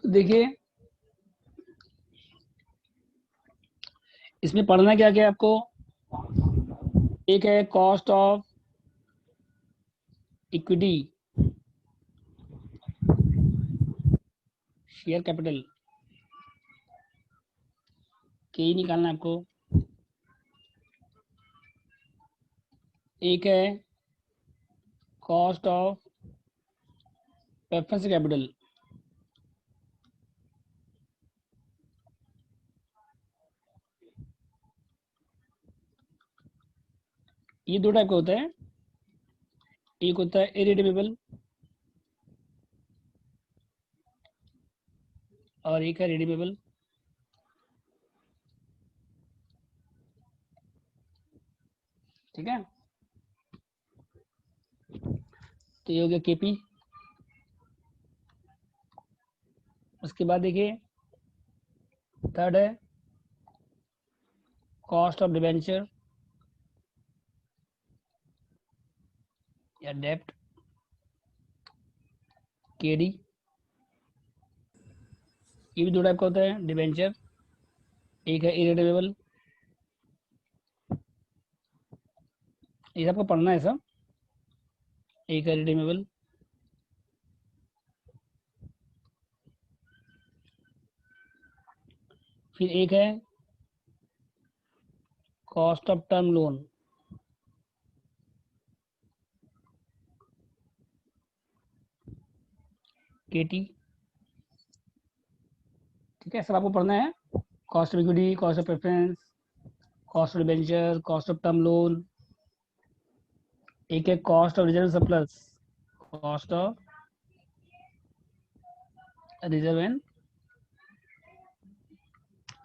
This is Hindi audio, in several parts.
तो देखिए इसमें पढ़ना क्या क्या आपको, एक है cost of equity share capital के ही निकालना है आपको। एक है कॉस्ट ऑफ प्रेफरेंस कैपिटल, ये दो टाइप का होता है, एक होता है इरिडीमेबल और एक है रिडीमेबल। ठीक है, तो ये हो गया केपी। उसके बाद देखिए थर्ड है कॉस्ट ऑफ डिबेंचर या डेप्ट केडी। ये भी दो टाइप का होता है डिबेंचर, एक है इरिडेबल, ये सबको पढ़ना है सब, एक है रिडीमेबल। फिर एक है cost of term loan, KT. ठीक है, सब आपको पढ़ना है, cost of equity, cost of preference, cost of debenture, cost of term loan. एक है cost of reserve surplus, cost of reserve and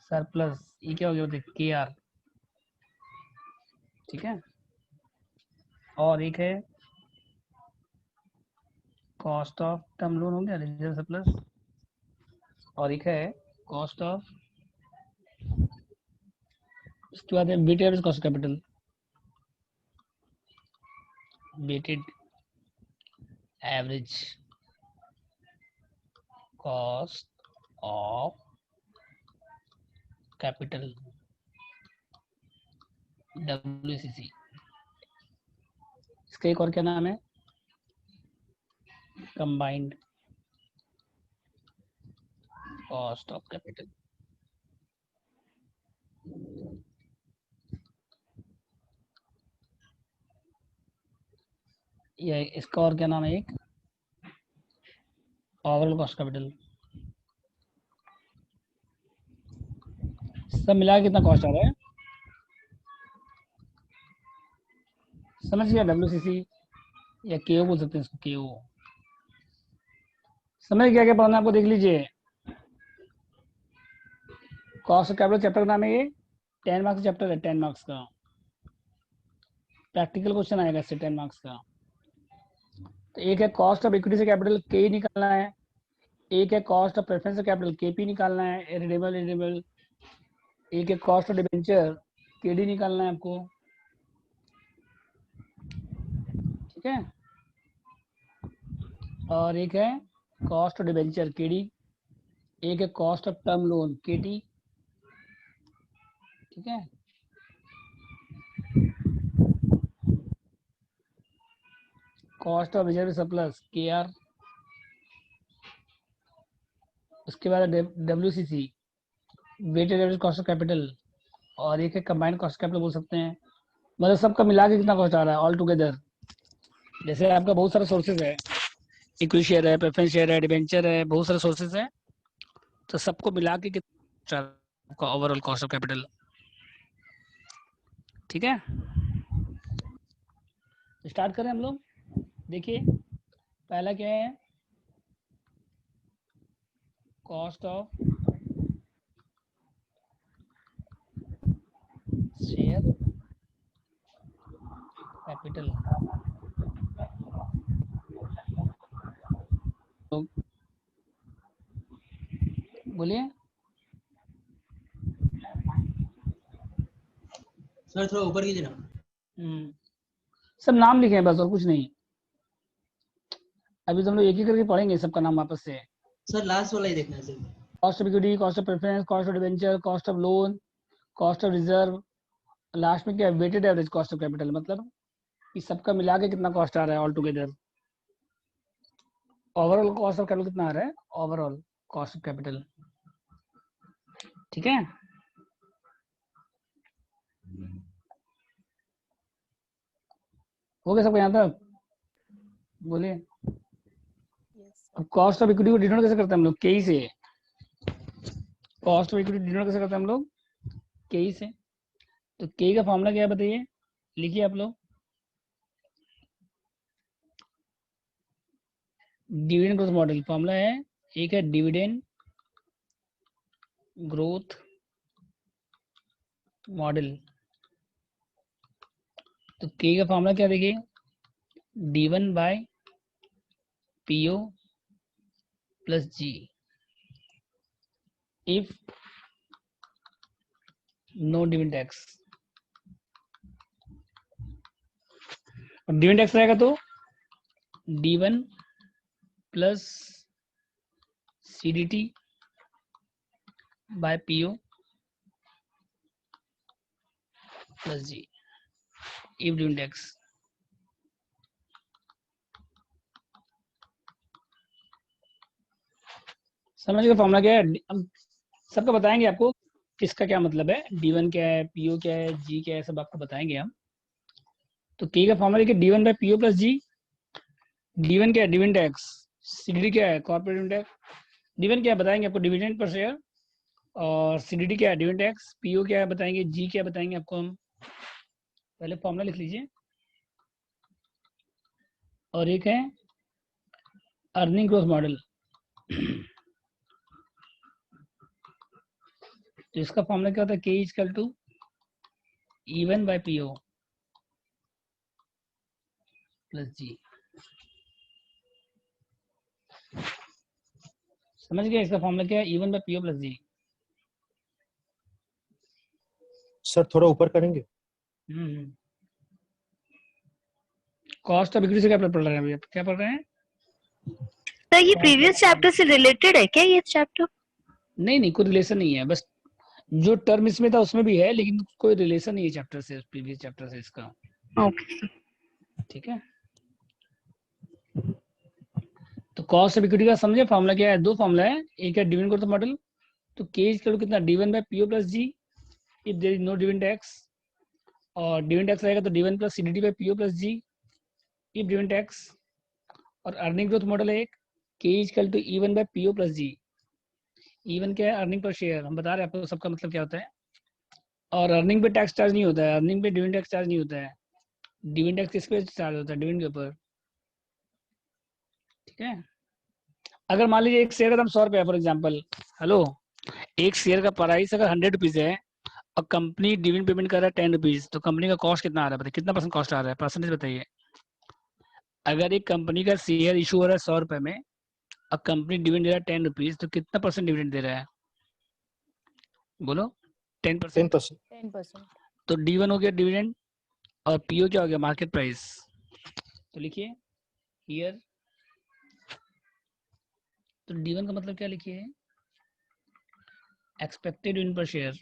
surplus, ये क्या हो गया के आर। ठीक है, और एक है कॉस्ट ऑफ टर्म लोन हो गया रिजर्व सरप्लस, और एक है कॉस्ट ऑफ, उसके बाद है weighted average cost capital, weighted average cost of capital WCC। इसका एक और क्या नाम है, कंबाइंड कॉस्ट ऑफ कैपिटल। ये इसका और क्या नाम है, एक ओवरऑल कॉस्ट कैपिटल। सब मिला के कितना कॉस्ट आ रहा है समझ गया, WCC या KO बोल सकते हैं इसको, KO। समझ क्या क्या पढ़ना आपको, देख लीजिए। कॉस्ट ऑफ कैपिटल चैप्टर का नाम है ये, 10 मार्क्स चैप्टर है, 10 मार्क्स का प्रैक्टिकल क्वेश्चन आएगा इससे 10 मार्क्स का। तो एक है कॉस्ट ऑफ इक्विटी से कैपिटल के निकालना है, एक है कॉस्ट ऑफ प्रेफरेंस से कैपिटल केपी निकालना है, रिडेबल। एक है कॉस्ट ऑफ डिबेंचर केडी निकालना है आपको। ठीक है, और एक है कॉस्ट ऑफ डिबेंचर केडी, एक है cost of term loan KT. ठीक है, cost of reserve surplus KR। उसके बाद WCC weighted average cost of capital, और एक है कंबाइंड कॉस्ट कैपिटल बोल सकते हैं। मतलब सबका मिला के कितना कॉस्ट आ रहा है ऑल टुगेदर। जैसे आपका बहुत सारे सोर्सेज है, इक्विटी शेयर है, प्रेफरेंस शेयर है, डिबेंचर है, बहुत सारे सोर्सेज है, तो सबको मिला के कितना ओवरऑल कॉस्ट ऑफ कैपिटल। ठीक है, स्टार्ट करें हम लोग। देखिए पहला क्या है, कॉस्ट ऑफ शेयर कैपिटल। तो बोलिए सर, थोड़ा ऊपर कीजिए ना। सब नाम लिखे हैं बस, और कुछ नहीं। अभी तो हम लोग एक ही करके पढ़ेंगे सबका नाम वापस से। सर लास्ट वाला ही देखना है सिर्फ। Cost of equity, cost of preference, cost of debenture, cost of loan, cost of reserve, last में क्या है, weighted average cost of capital, मतलब इस सबका मिला के कितना कॉस्ट आ रहा है all together, overall cost of capital कितना आ रहा है, ओवरऑल कॉस्ट ऑफ कैपिटल। ठीक है, हो गया सबको यहाँ तक? बोलिए। अब कॉस्ट ऑफ इक्विटी को डिनोट कैसे करते हैं हम लोग, के से। कॉस्ट ऑफ इक्विटी डिनोट कैसे करते हैं हम लोग, के से। तो के का फॉर्मूला क्या है बताइए, लिखिए आप लोग। डिविडेंड ग्रोथ मॉडल फॉर्मूला है, एक है डिविडेंड ग्रोथ मॉडल। तो के का फॉर्मूला क्या देखिए, D1 by PO plus G if no dividend tax. और डिविडेंड टैक्स रहेगा तो D1 plus CDT by PO plus G if dividend tax. समझ गए फॉर्मूला क्या है, हम सबका बताएंगे आपको किसका क्या मतलब है, D1 क्या है, PO क्या है, G क्या है, सब आपको बताएंगे हम। तो के का फॉर्मूला देखिए, D1 by PO plus G। D1 क्या है, डिविडेंड टैक्स। CDT क्या है, कॉर्पोरेट डिविडेंड टैक्स। D1 क्या है बताएंगे आपको, डिविडेंड पर शेयर। और CDT क्या है, डिविडेंड टैक्स। PO क्या है बताएंगे, G क्या बताएंगे आपको हम। पहले फॉर्मूला लिख लीजिए। और एक है अर्निंग ग्रोथ मॉडल। तो इसका फॉर्मूला क्या होता है, K equal to E1 by PO plus G। समझ गए इसका फॉर्मूला क्या है, E1 by PO plus G। Sir थोड़ा ऊपर करेंगे। कॉस्ट ऑफ इक्विटी से क्या पढ़ रहे हैं अभी, क्या पढ़ रहे हैं? सर ये प्रीवियस चैप्टर से रिलेटेड है क्या ये चैप्टर? नहीं नहीं, कोई रिलेशन नहीं है, बस जो टर्म इसमें था उसमें भी है, लेकिन कोई रिलेशन नहीं है चैप्टर से, प्रीवियस चैप्टर से इसका। ओके। ठीक है, तो कॉस्ट ऑफ इक्विटी का समझे फॉर्मूला क्या है, दो फॉर्मूला है, एक है डिविडेंड ग्रोथ मॉडल। तो के इक्वल टू कितना, D1 by PO plus G if there is no dividend tax. और डिविडेंड टैक्स रहेगा तो D1 plus CDT by PO plus G if dividend tax. और अर्निंग ग्रोथ मॉडल है एक, K equal to E1 by PO plus G। E1 क्या है, अर्निंग पर शेयर, हम बता रहे हैं आपको सबका मतलब क्या होता है। और अर्निंग पे टैक्स चार्ज नहीं होता है, अर्निंग पे डिविडेंड टैक्स चार्ज नहीं होता है। डिविडेंड टैक्स किस पे चार्ज होता है, डिविडेंड के ऊपर। ठीक है, अगर मान लीजिए एक शेयर का दाम 100 रुपये है फॉर एग्जाम्पल, हेलो, एक शेयर का प्राइस अगर 100 रुपीज है और कंपनी डिविडेंड पेमेंट कर रहा है 10 रुपीज, तो कंपनी का कॉस्ट कितना आ रहा है बताइए, कितना परसेंट कॉस्ट आ रहा है, परसेंटेज बताइए। अगर एक कंपनी का शेयर इशू हो रहा है 100 रुपये में और कंपनी डिविडेंड दे रहा है 10 रुपीज, तो कितना परसेंट डिविडेंड दे रहा है, बोलो। 10%। 10%। 10%। तो D1 हो गया डिविडेंड और PO क्या हो गया, मार्केट प्राइस। तो लिखिए हियर, तो D1 का मतलब क्या लिखिए, expected dividend per share.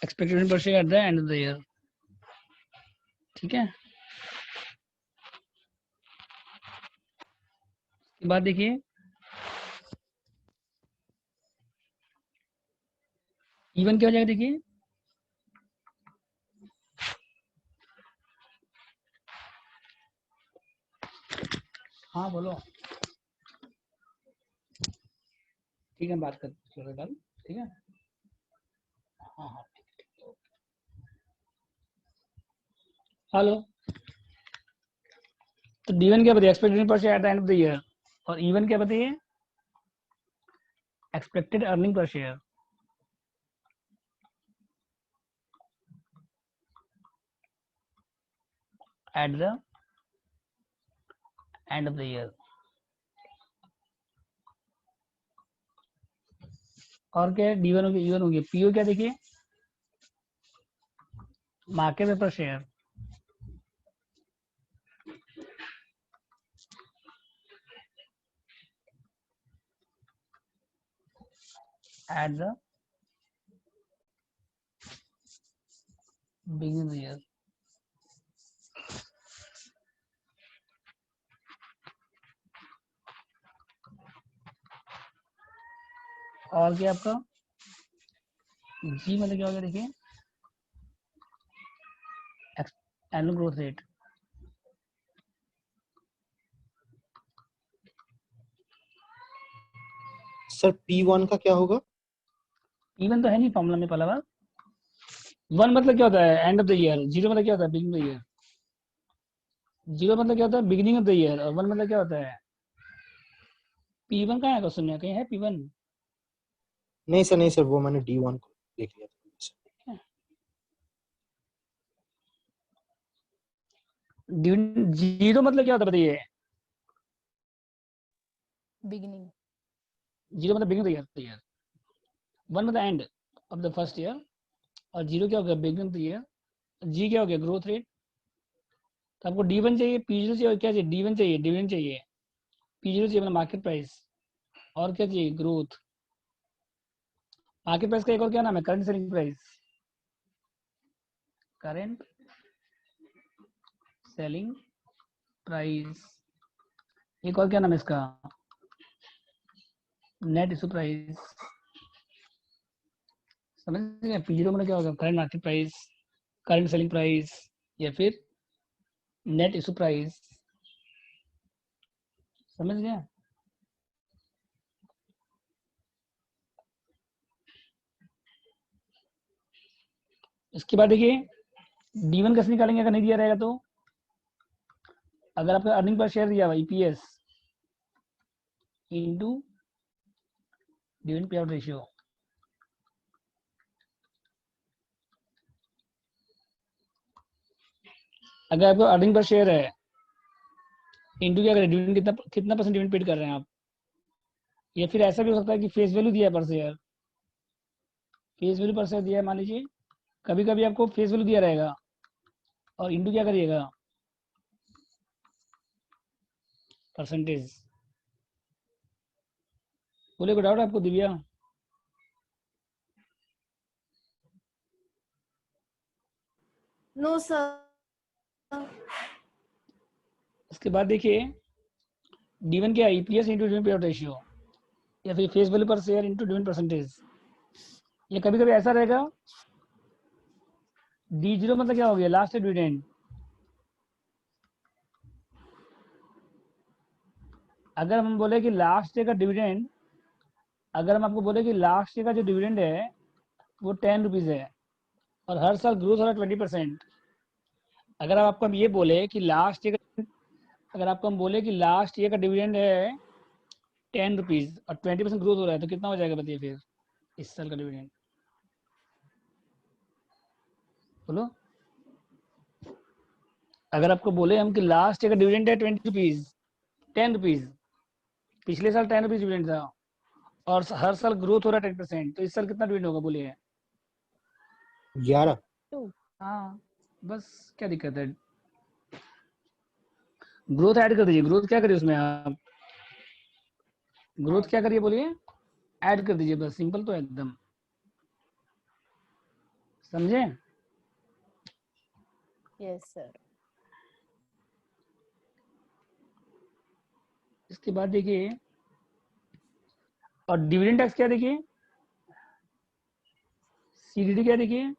Expected dividend per share at the end of the year. ठीक है, इसके बाद देखिए E1 क्या हो जाएगा देखिए, हाँ बोलो, ठीक है, बात कर कल, ठीक है, हाँ हाँ, हेलो। तो D1 क्या बताइए, एक्सपेक्टेड पर share at the end of the year. और E1 क्या बताइए, expected earning per share at the end of the year. और क्या है, D1 हो गया, E1 हो गया, PO क्या देखिए, market paper share, at the beginning of the year. और क्या आपका G मतलब क्या हो गया देखिए, annual growth rate. Sir P1 का क्या होगा? E1 तो है नहीं फॉर्मूला में पहला बार। 1 मतलब क्या होता है, एंड ऑफ द ईयर। 0 मतलब क्या होता है, बिगिनिंग ऑफ द ईयर। 0 मतलब क्या होता है, बिगिनिंग ऑफ द ईयर। और 1 मतलब क्या होता है, P1 कहाँ है क्वेश्चन में, कहीं है P1? नहीं सर, नहीं सर, वो मैंने D1 को देख लिया था। जीरो मतलब क्या होता है बताइए, बिगिनिंग। 0 मतलब बिगिनिंग ऑफ द ईयर, 1 मतलब and of the first year, और 0 क्या हो गया, beginning of the year. G क्या हो गया, ग्रोथ रेट। तो आपको D1 चाहिए, P0 चाहिए, क्या चाहिए, D1 चाहिए, डिविडेंड चाहिए, P0 चाहिए मतलब मार्केट प्राइस, और क्या चाहिए, ग्रोथ। मार्केट प्राइस का एक और क्या नाम है, current selling price, current selling price. एक और क्या नाम है इसका, नेट इशू प्राइस। समझ गए, P0 मतलब क्या होगा, current market price, current selling price, या फिर नेट इशू प्राइस। समझ गया। इसके बाद देखिए D1 कैसे निकालेंगे अगर नहीं दिया रहेगा तो, अगर आपका अर्निंग पर शेयर दिया हुआ EPS into dividend pay out ratio, अगर आपको अर्निंग पर शेयर है इंटू क्या करें, डिविडेंड कितना कितना परसेंट डिविडेंड पेड कर रहे हैं आप, या फिर ऐसा भी हो सकता है कि फेस वैल्यू दिया है पर शेयर, फेस वैल्यू पर शेयर दिया है मान लीजिए, कभी कभी आपको फेस वैल्यू दिया रहेगा और इंटू क्या करिएगा, परसेंटेज। बोले कोई डाउट आपको दिव्या? No sir. इसके बाद देखिए D1 क्या है, EPS into dividend pay out ratio, या फिर फेस वैल्यू पर शेयर इंटू डिविडेंड परसेंटेज। ये कभी कभी ऐसा रहेगा, D0 मतलब क्या हो गया, लास्ट डिविडेंड। अगर हम बोले कि लास्ट ईयर का डिविडेंड, अगर हम आपको बोले कि लास्ट ईयर का जो डिविडेंड है वो 10 रुपीज है और हर साल ग्रोथ हो रहा है 20%। अगर आपको हम ये बोले कि लास्ट ईयर का, अगर आपको हम बोले कि लास्ट ईयर का डिविडेंड है 10 रुपीज और 20% ग्रोथ हो रहा है, तो कितना हो जाएगा बताइए फिर इस साल का डिविडेंड, बोलो। अगर आपको बोले हम कि लास्ट ईयर का डिविडेंड है 20 रुपीज, 10 रुपीज, पिछले साल 10 रुपीज डिविडेंड था और हर साल ग्रोथ हो रहा है 10%, तो इस साल कितना डिविडेंड होगा बोलिए? 11। हाँ बस, क्या दिक्कत है, ग्रोथ ऐड कर दीजिए। ग्रोथ क्या करिए उसमें आप, ग्रोथ क्या करिए बोलिए, ऐड कर दीजिए बस, सिंपल तो एकदम, समझे। Yes sir. इसके बाद देखिए, और डिविडेंड टैक्स क्या देखिए, CDD क्या देखिए,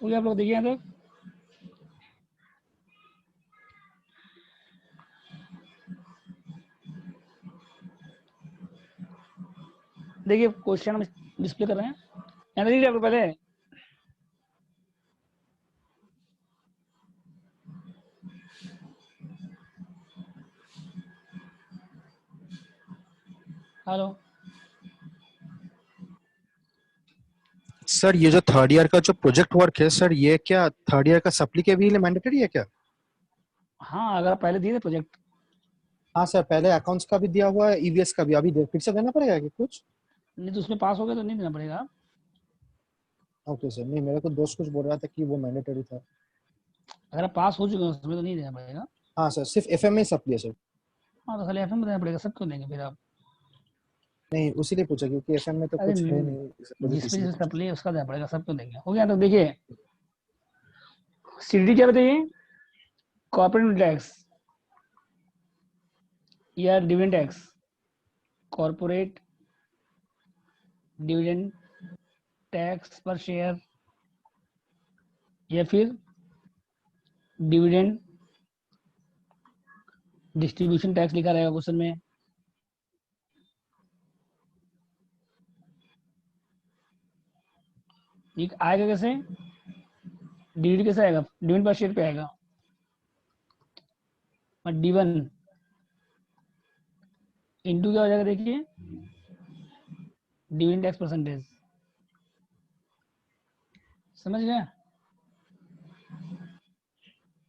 हो गया आप लोग देखिए यहाँ तक। देखिए क्वेश्चन हम डिस्प्ले कर रहे हैं, यहाँ देखिए आप लोग पहले। हेलो सर ये जो थर्ड ईयर का जो प्रोजेक्ट वर्क है सर, ये क्या थर्ड ईयर का सप्ली के भी लिए मैंडेटरी है क्या? हाँ, अगर आप पहले दिए थे प्रोजेक्ट। हाँ सर, पहले अकाउंट्स का भी दिया हुआ है, ईवीएस का भी। अभी फिर से देना पड़ेगा कि कुछ? नहीं तो उसमें पास हो गया तो नहीं देना पड़ेगा। Okay sir. नहीं, मेरे को दोस्त कुछ बोल रहा था कि वो मैंडेटरी था। अगर आप पास हो चुके हैं उसमें तो नहीं देना पड़ेगा। हाँ सर, सिर्फ एफएम में सप्ली है सर। हाँ तो खाली एफ में देना पड़ेगा, सब क्यों देंगे फिर आप? नहीं, उसी लिए पूछा क्योंकि एफएम में तो अरे कुछ है नहीं प्रोजेक्ट, जिसपे इसीलिए जैसे पूछा। सप्लाई है उसका देना पड़ेगा, सब क्यों देंगे। हो गया तो देखिए सीडी क्या बताइए, कॉर्पोरेट टैक्स या dividend tax, corporate dividend tax पर शेयर या फिर डिविडेंड डिस्ट्रीब्यूशन टैक्स लिखा रहेगा क्वेश्चन में। ये आएगा कैसे, डिविडेंड कैसे आएगा, डिविडेंड पर शेयर पे आएगा, और D1 इंटू क्या हो जाएगा देखिए, डिविडेंड टैक्स परसेंटेज। समझ गए,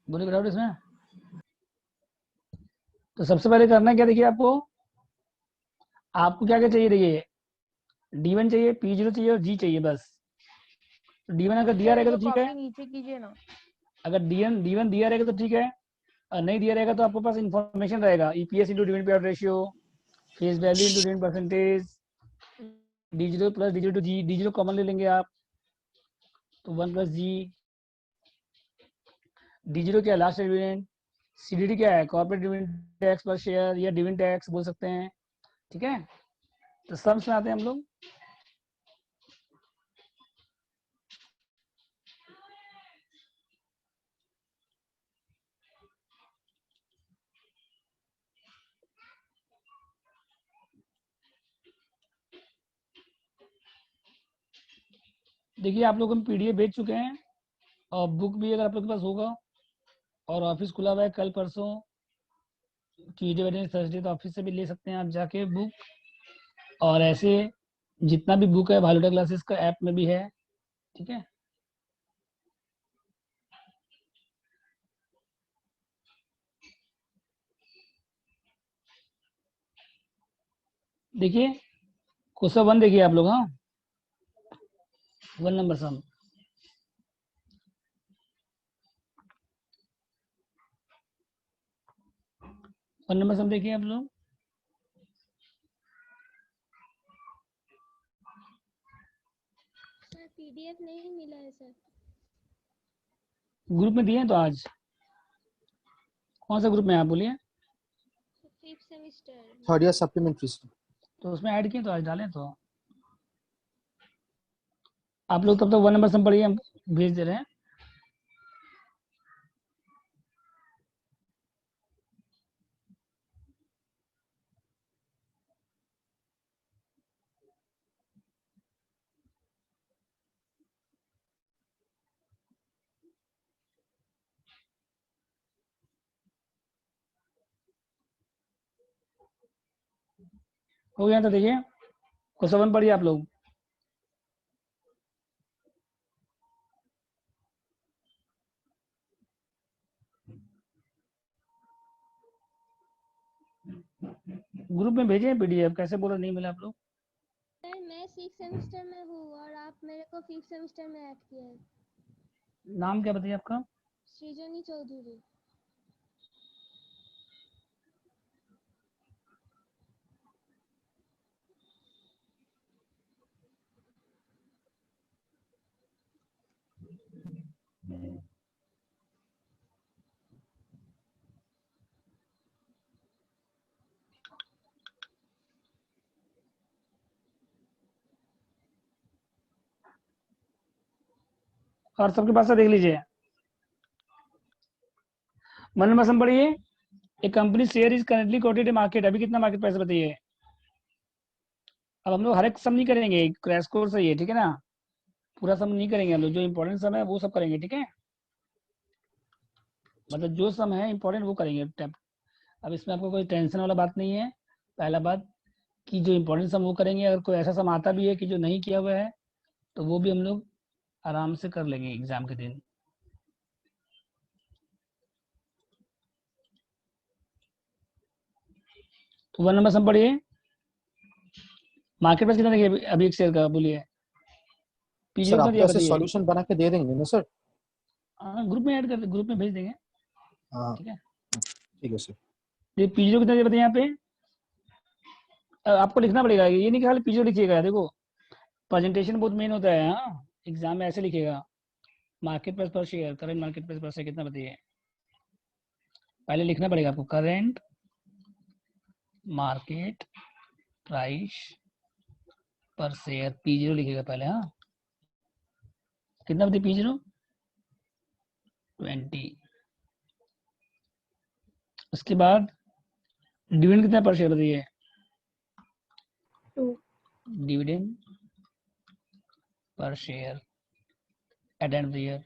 बोले डाउट इसमें? तो सबसे पहले करना क्या देखिए, आपको क्या क्या चाहिए देखिए, D1 चाहिए, P0 चाहिए और G चाहिए बस। तो D1 अगर दिया सर रहेगा ये तो ठीक है, कॉपी नीचे कीजिए ना। अगर D1 दिया रहेगा तो ठीक है, और नहीं दिया रहेगा तो आपके पास इन्फॉर्मेशन रहेगा, EPS into dividend pay out ratio, face value into dividend percentage, D0 plus D0 to G, D0 common ले लेंगे आप तो 1 प्लस जी, D0 क्या है लास्ट डिविडेंड, सीडीडी क्या है कॉर्पोरेट डिविडेंड टैक्स पर शेयर या डिविडेंड टैक्स बोल सकते हैं। ठीक है, तो सम्स में आते हैं हम लोग। देखिए आप लोग हम पीडीएफ भेज चुके हैं, और बुक भी अगर आप लोग के पास होगा, और ऑफिस खुला हुआ है कल परसों ट्यूजडे वेडनेसडे थर्सडे, तो ऑफिस से भी ले सकते हैं आप जाके बुक। और ऐसे जितना भी बुक है भालूटा क्लासेस का ऐप में भी है। ठीक है, देखिए क्वेश्चन 1 देखिए आप लोग। हाँ, 1 नंबर सम, वन नंबर सम देखिए आप लोग। सर पीडीएफ नहीं मिला है सर। ग्रुप में दिए हैं तो आज, कौन सा ग्रुप में आप बोलिए? Fifth semester. Third year supplementary sir. तो उसमें ऐड किए तो आज डालें, तो आप लोग तब तक 1 नंबर सम पढ़िए, हम भेज दे रहे हैं। हो गया तो देखिए क्वेश्चन 1 पढ़िए आप लोग। ग्रुप में भेजे पीडीएफ, कैसे बोला नहीं मिला आप लोग? सर मैं सिक्स सेमेस्टर में हूँ और आप मेरे को फिफ्थ सेमेस्टर में ऐड किया है। नाम क्या बताइए आपका? सृजनी चौधरी। और सबके पास से देख लीजिए। 1 नंबर सम पढ़िए। A company share is currently quoted market, अभी कितना मार्केट प्राइस बताइए। अब हम लोग हर एक सम नहीं करेंगे, क्रैश कोर्स है ये, ठीक है ना, पूरा सम नहीं करेंगे हम लोग, जो इंपॉर्टेंट सम है वो सब करेंगे, ठीक है, मतलब जो सम है इंपॉर्टेंट वो करेंगे। अब इसमें आपको कोई टेंशन वाला बात नहीं है। पहला बात कि जो इंपॉर्टेंट सम वो करेंगे, अगर कोई ऐसा सम आता भी है कि जो नहीं किया हुआ है तो वो भी हम लोग आराम से कर लेंगे एग्जाम के दिन। तो 1 नंबर सम पढ़िए। मार्केट प्राइस कितना देखिए अभी एक शेयर का, बोलिए। पीजीओ सर कितना आपको दिया ऐसे बताइए। सॉल्यूशन बना के दे देंगे ना सर? हाँ, ग्रुप में ऐड कर, ग्रुप में भेज देंगे, हाँ ठीक है। ठीक है सर। ये पीजीओ कितना दिया बताइए यहाँ पे। आपको लिखना पड़ेगा, ये नहीं कि खाली पीजीओ लिखिएगा, देखो प्रेजेंटेशन बहुत मेन होता है। हाँ, एग्जाम में ऐसे लिखेगा, मार्केट प्राइस पर शेयर, करंट मार्केट प्राइस पर शेयर कितना बताइए। पहले लिखना पड़ेगा आपको, करंट मार्केट प्राइस पर शेयर, P0 लिखेगा पहले। हाँ, कितना बताइए P0, 20। उसके बाद डिविडेंड कितना पर शेयर बताइए। 2। Dividend per share at end of the year.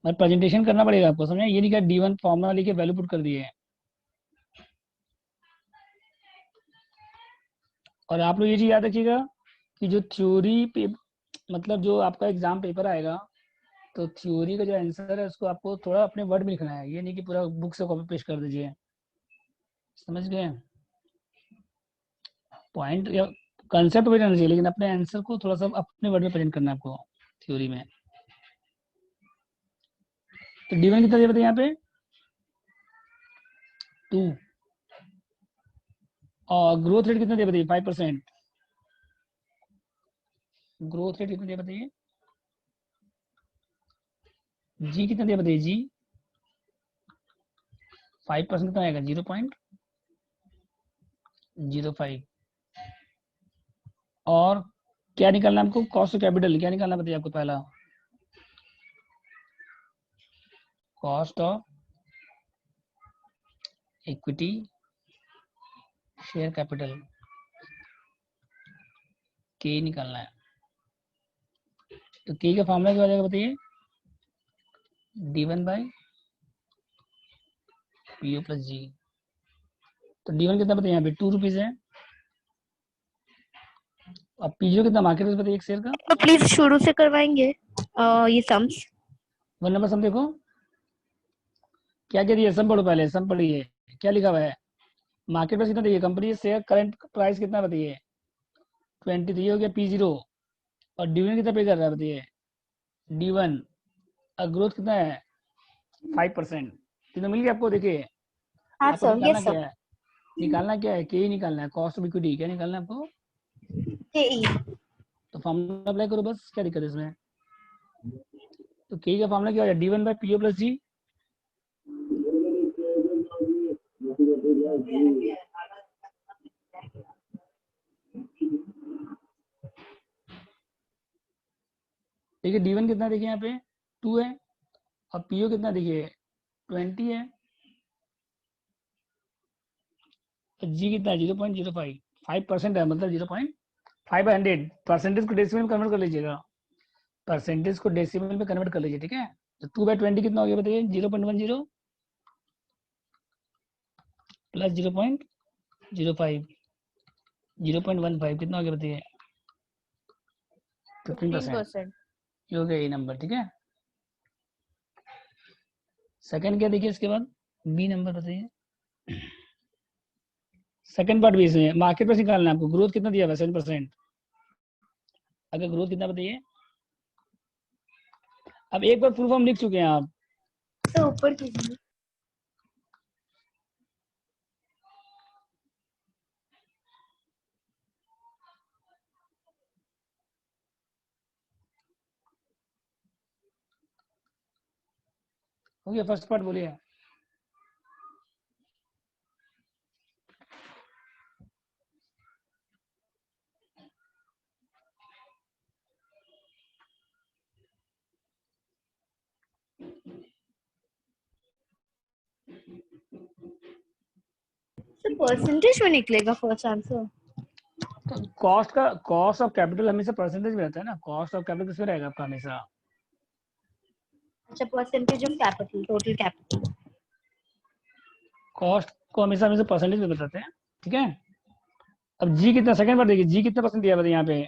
और प्रेजेंटेशन करना पड़ेगा आपको, समझे, ये नहीं कि D1 फॉर्मूला लिखे वैल्यू पुट कर दिए। और आप लोग ये चीज याद रखिएगा कि जो थ्योरी मतलब जो आपका एग्जाम पेपर आएगा, तो थ्योरी का जो आंसर है उसको आपको थोड़ा अपने वर्ड में लिखना है, ये नहीं कि पूरा बुक से कॉपी पेस्ट कर दीजिए, समझ गए। पॉइंट या कंसेप्ट वही रहना चाहिए, लेकिन अपने आंसर को थोड़ा सा अपने वर्ड में प्रेजेंट करना है आपको थ्योरी में। तो D1 कितना दिया बताइए यहाँ पे, 2। और ग्रोथ रेट कितना दिया बताइए, 5%। ग्रोथ रेट कितना दिया बताइए। जी कितना दिया बताइए, जी 5% कितना आएगा, 0.05। और क्या निकालना है हमको, कॉस्ट ऑफ कैपिटल क्या निकालना बताइए आपको। पहला cost of equity share capital, के निकालना है। तो के का फॉर्मूला क्या हो जाएगा बताइए, D1 बाई PO प्लस जी। तो D1 कितना बताइए यहाँ पे, 2 रुपीज है। अब P0 कितना मार्केट प्राइस बताइए एक शेयर का। तो प्लीज शुरू से करवाएंगे ये सम्स। 1 नंबर सम देखो, क्या क्या दिया, सम पढ़ो पहले, सम पढ़िए, क्या लिखा हुआ है। मार्केट प्राइस कितना देखिए, कंपनी शेयर करंट प्राइस कितना बताइए, 23 हो गया P0। और डिविडेंड कितना पे कर रहा है बताइए, D1। और ग्रोथ कितना है, 5%। तीनों मिल गया आपको, देखिए हाँ आपको सर, निकालना यस क्या सर। है, निकालना क्या है, के ही निकालना है, कॉस्ट ऑफ इक्विटी क्या निकालना है आपको। तो फॉर्मूला अप्लाई करो बस, क्या दिक्कत है इसमें। तो के का फॉर्मूला क्या हो जाए, D1 बाई PO प्लस जी। देखिए D1 कितना देखिए यहाँ पे 2 है, और PO कितना देखिए 20 है, और जी कितना है 0.05, 5% है, मतलब 0.5/100। परसेंटेज को डेसिमल में कन्वर्ट कर लीजिएगा, परसेंटेज को डेसिमल में कन्वर्ट कर लीजिए, ठीक है। तो 2/20 कितना हो गया बताइए, 0.10 प्लस 0.05, 0.15 कितना हो गया बताइए, 15%। 15%। ये हो गया ये नंबर, ठीक है। सेकंड क्या देखिए इसके बाद, बी नंबर बताइए। सेकंड पार्ट भी इसमें मार्केट प्राइस निकालना है आपको, ग्रोथ कितना दिया हुआ है 7%। अगर ग्रोथ कितना बताइए, अब एक बार फुल फॉर्म लिख चुके हैं आप, तो ऊपर कीजिए। हो गया फर्स्ट पार्ट, बोलिए। परसेंटेज में निकलेगा फर्स्ट आंसर? तो कॉस्ट ऑफ कैपिटल हमेशा परसेंटेज में रहता है ना, कॉस्ट ऑफ कैपिटल किसमें रहेगा आपका हमेशा? अच्छा, percentage of capital, total capital. Cost को हमेशा हमेशा परसेंटेज में बताते हैं, ठीक है। अब जी कितना, सेकंड बार देखिए, जी कितना परसेंट दिया बताइए यहाँ पे,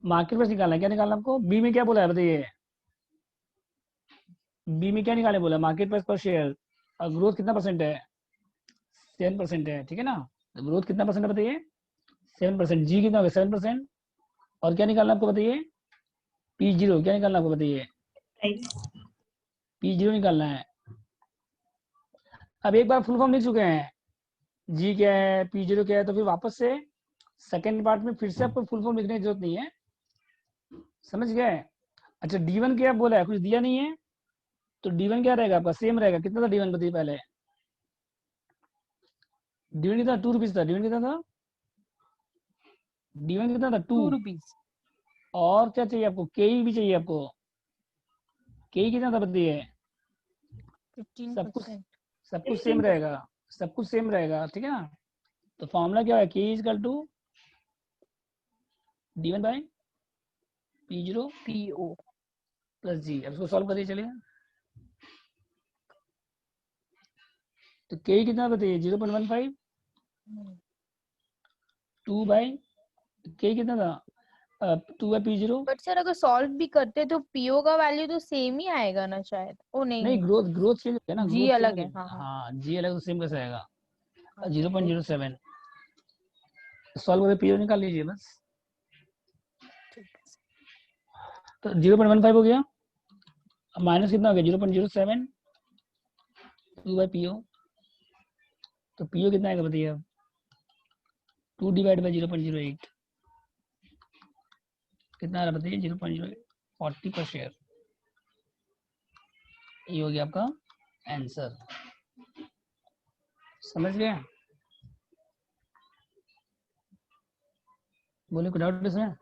मार्केट प्राइस निकालना है, क्या निकालना आपको? बी में क्या बोला है बताइए, बी में क्या निकालने बोला, मार्केट प्राइस पर शेयर, और ग्रोथ कितना परसेंट है? 7% है, ठीक है ना। ग्रोथ कितना परसेंट है बताइए? 7%। जी कितना होगा? 7%। और क्या निकालना आपको बताइए? P0 क्या निकालना आपको बताइए? P0 निकालना है। अब एक बार फुल फॉर्म लिख चुके हैं, जी क्या है, P0 क्या है, तो फिर वापस से सेकेंड पार्ट में फिर से आपको फुल फॉर्म लिखने की जरूरत नहीं है, समझ गए? अच्छा, D1 क्या बोला है, कुछ दिया नहीं है, तो D1 क्या रहेगा आपका? सेम रहेगा। कितना था D1 बताइए पहले? D1 कितना? 2 रुपीज था। D1 कितना था? D1 कितना था? 2 ₹2। और क्या चाहिए आपको? KE भी चाहिए आपको। KE कितना था बताइए? सब कुछ 15%। सब कुछ सेम रहेगा, सब कुछ सेम रहेगा, ठीक है ना। तो फॉर्मूला क्या है? KE equal to D1 by P0 PO। Plus G। अब इसको सॉल्व करिए, चलिए। तो KE कितना बताइए? 0.15। 2 बाई KE कितना था? 2 बाई P0। बट सर अगर सॉल्व भी करते तो पीओ का वैल्यू तो सेम ही आएगा ना शायद। ओ नहीं नहीं, नहीं, ग्रोथ चेंज है ना, जी ग्रोथ चेंज अलग है। हाँ है। हाँ हाँ, जी अलग तो सेम कैसे आएगा? हाँ, तो growth 0.07 सॉल्व करके P0 निकाल लीजिए बस। ठीक है sir। तो 0.15 हो गया, अब माइनस कितना हो गया? 0.07 2 बाई PO। तो PO कितना आएगा बताइए अब? 2 डिवाइड बाई 0.08 कितना आ रहा बताइए? 0.08 40 पर शेयर। ये हो गया आपका आंसर, समझ गए? बोले कोई डाउट इसमें?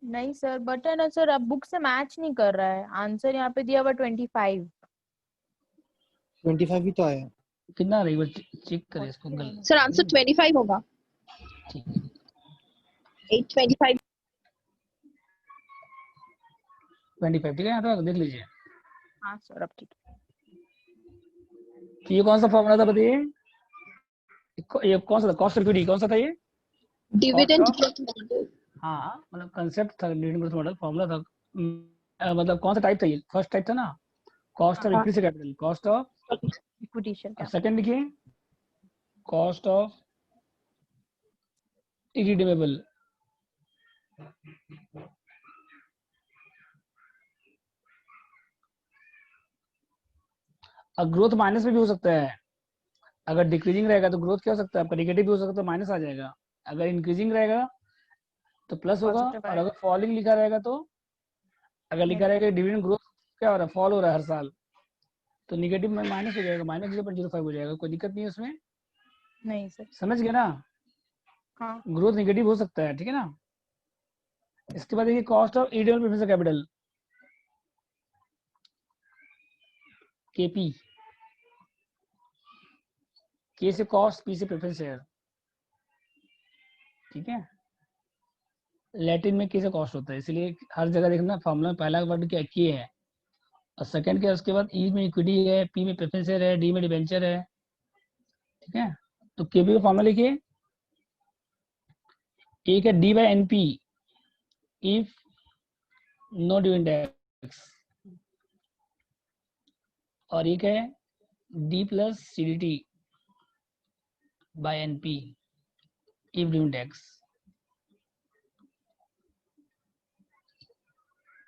नहीं सर, बट है ना सर, अब बुक से मैच नहीं कर रहा है आंसर। यहाँ पे दिया हुआ 25। 25 ही तो आया। कितना आ रही है चेक करें इसको 40 गल आना सर आंसर 25 होगा। ठीक है, 825। 25 ठीक है, यहाँ तो देख लीजिए। हाँ सर, अब ठीक है। तो ये कौन सा फॉर्मूला था बताइए? ये कौन सा था? कॉस्ट ऑफ इक्विटी कौन सा था ये? Cost dividend of, growth model. हाँ मतलब कंसेप्ट था, डिविडेंड ग्रोथ मॉडल फॉर्मूला था। मतलब कौन सा टाइप था ये? फर्स्ट टाइप था ना, कॉस्ट ऑफ हाँ, इक्विटी से capital, cost of. Equity share अब क्या? सेकंड लिखिए, कॉस्ट ऑफ इरिडीमेबल। अब ग्रोथ माइनस में भी हो सकता है, अगर डिक्रीजिंग रहेगा तो ग्रोथ क्या हो सकता है आपका? नेगेटिव भी हो सकता है, तो माइनस आ जाएगा। अगर इंक्रीजिंग रहेगा तो प्लस होगा, पॉजिटिव और आएगा। अगर फॉलिंग लिखा रहेगा तो, अगर लिखा रहेगा डिविडेंड ग्रोथ क्या हो रहा है? फॉल हो रहा है हर साल, तो निगेटिव में माइनस हो जाएगा, माइनस 0.05 हो जाएगा, कोई दिक्कत नहीं है उसमें, नहीं सर। समझ गए ना। हाँ ग्रोथ निगेटिव हो सकता है, ठीक है ना। इसके बाद देखिए, cost of ideal preference capital, KP। K से कॉस्ट, P से प्रेफरेंस शेयर, ठीक है। लैटिन में K से कॉस्ट होता है, इसलिए हर जगह देखना फॉर्मूला में पहला वर्ड क्या K है, और सेकंड क्या, उसके बाद E में इक्विटी है, P में प्रेफरेंस शेयर है, D में डिबेंचर है, ठीक है। तो KP का फॉर्मूला लिखिए, एक है D by NP if no dividend tax, और एक है D plus CDT by NP if dividend tax,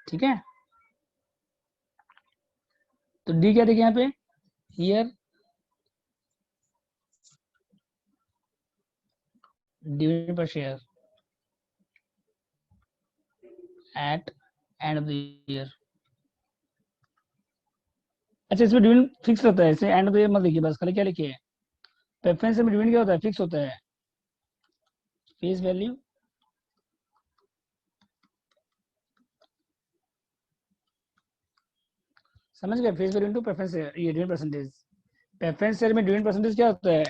ठीक है। तो D क्या देखिए यहाँ पे, here dividend per share at end of the year. अच्छा, इसमें डिविडेंड फिक्स होता है, इसे एंड ऑफ द ईयर मत लिखिए, बस खाली क्या लिखिए, प्रेफरेंस में डिविडेंड क्या होता है? फिक्स होता है, फेस वैल्यू समझ गए, फेस वैल्यू इनटू प्रेफरेंस, ये डिविडेंड परसेंटेज, प्रेफरेंस शेयर में डिविडेंड परसेंटेज क्या होता है,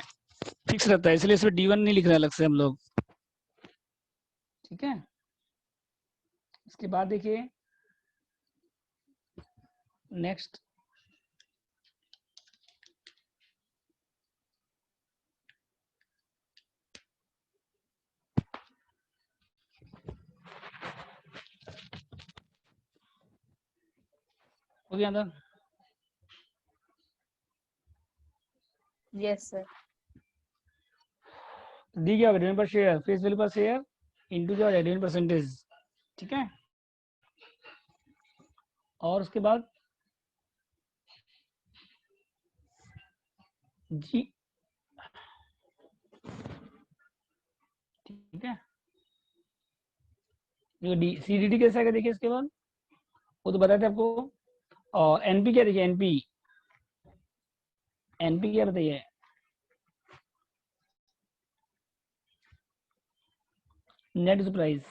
फिक्स रहता है, इसलिए इसमें D1 नहीं लिख रहे अलग से हम लोग। ठीक है, इसके बाद देखिए नेक्स्ट, हो गया अंदर। Yes sir. डी क्या होगा, dividend per share, face value पर शेयर इनटू क्या हो जाएगा, डिविडेंड परसेंटेज। ठीक है, और उसके बाद जी, ठीक है, जो डी CDD कैसा है देखिए इसके बाद, वो तो बताए थे आपको। और एनपी क्या देखिए, एनपी एनपी क्या बताइए, नेट प्राइस।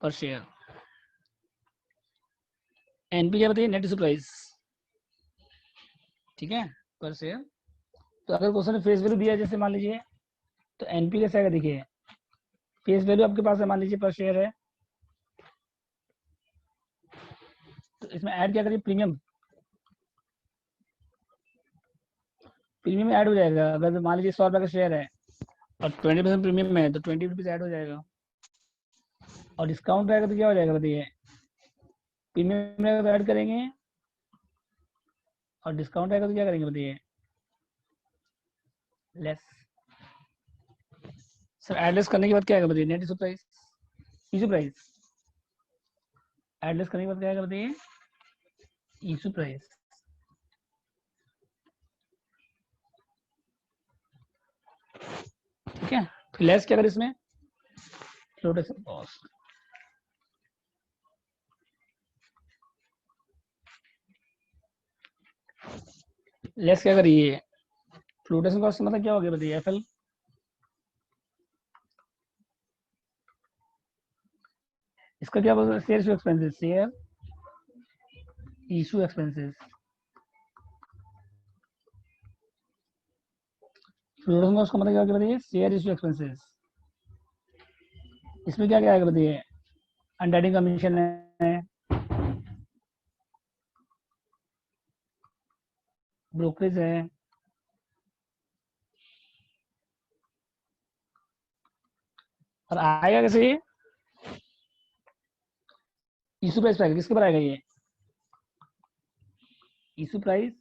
पर शेयर, एनपी क्या बताइए, नेट प्राइस। ठीक है, पर शेयर। तो अगर क्वेश्चन में फेस वैल्यू दिया है, जैसे मान लीजिए, तो एनपी कैसा है देखिए, फेस वैल्यू आपके पास है, मान लीजिए पर शेयर है, तो इसमें ऐड क्या करिए, प्रीमियम, प्रीमियम ऐड हो जाएगा। अगर मान लीजिए 100 रुपये का शेयर है और 20% प्रीमियम में है, तो 20 रुपीज ऐड हो जाएगा। और डिस्काउंट रहेगा तो क्या हो जाएगा बताइए, प्रीमियम रहेगा तो ऐड करेंगे, और डिस्काउंट रहेगा तो क्या करेंगे बताइए, लेस। सर एडलेस करने के बाद क्या आएगा बताइए, net issue price, issue price. एडलेस करने के बाद क्या आएगा बताइए, इशू प्राइस। ठीक है, तो लेस क्या करें इसमें, फ्लोटेशन कॉस्ट। लेस क्या करिए, फ्लोटेशन कॉस्ट मतलब क्या हो गया बताइए, एफएल। इसका क्या बोलते हैं, share issue expenses, share issue expenses. Flotation cost का मतलब क्या हो गया बताइए, शेयर इशू एक्सपेंसेस। इसमें क्या क्या आएगा बताइए, अंडरराइटिंग कमीशन है, ब्रोकरेज है, और आएगा कैसे ये, इशू प्राइस आएगा, किसके पर आएगा ये, issue price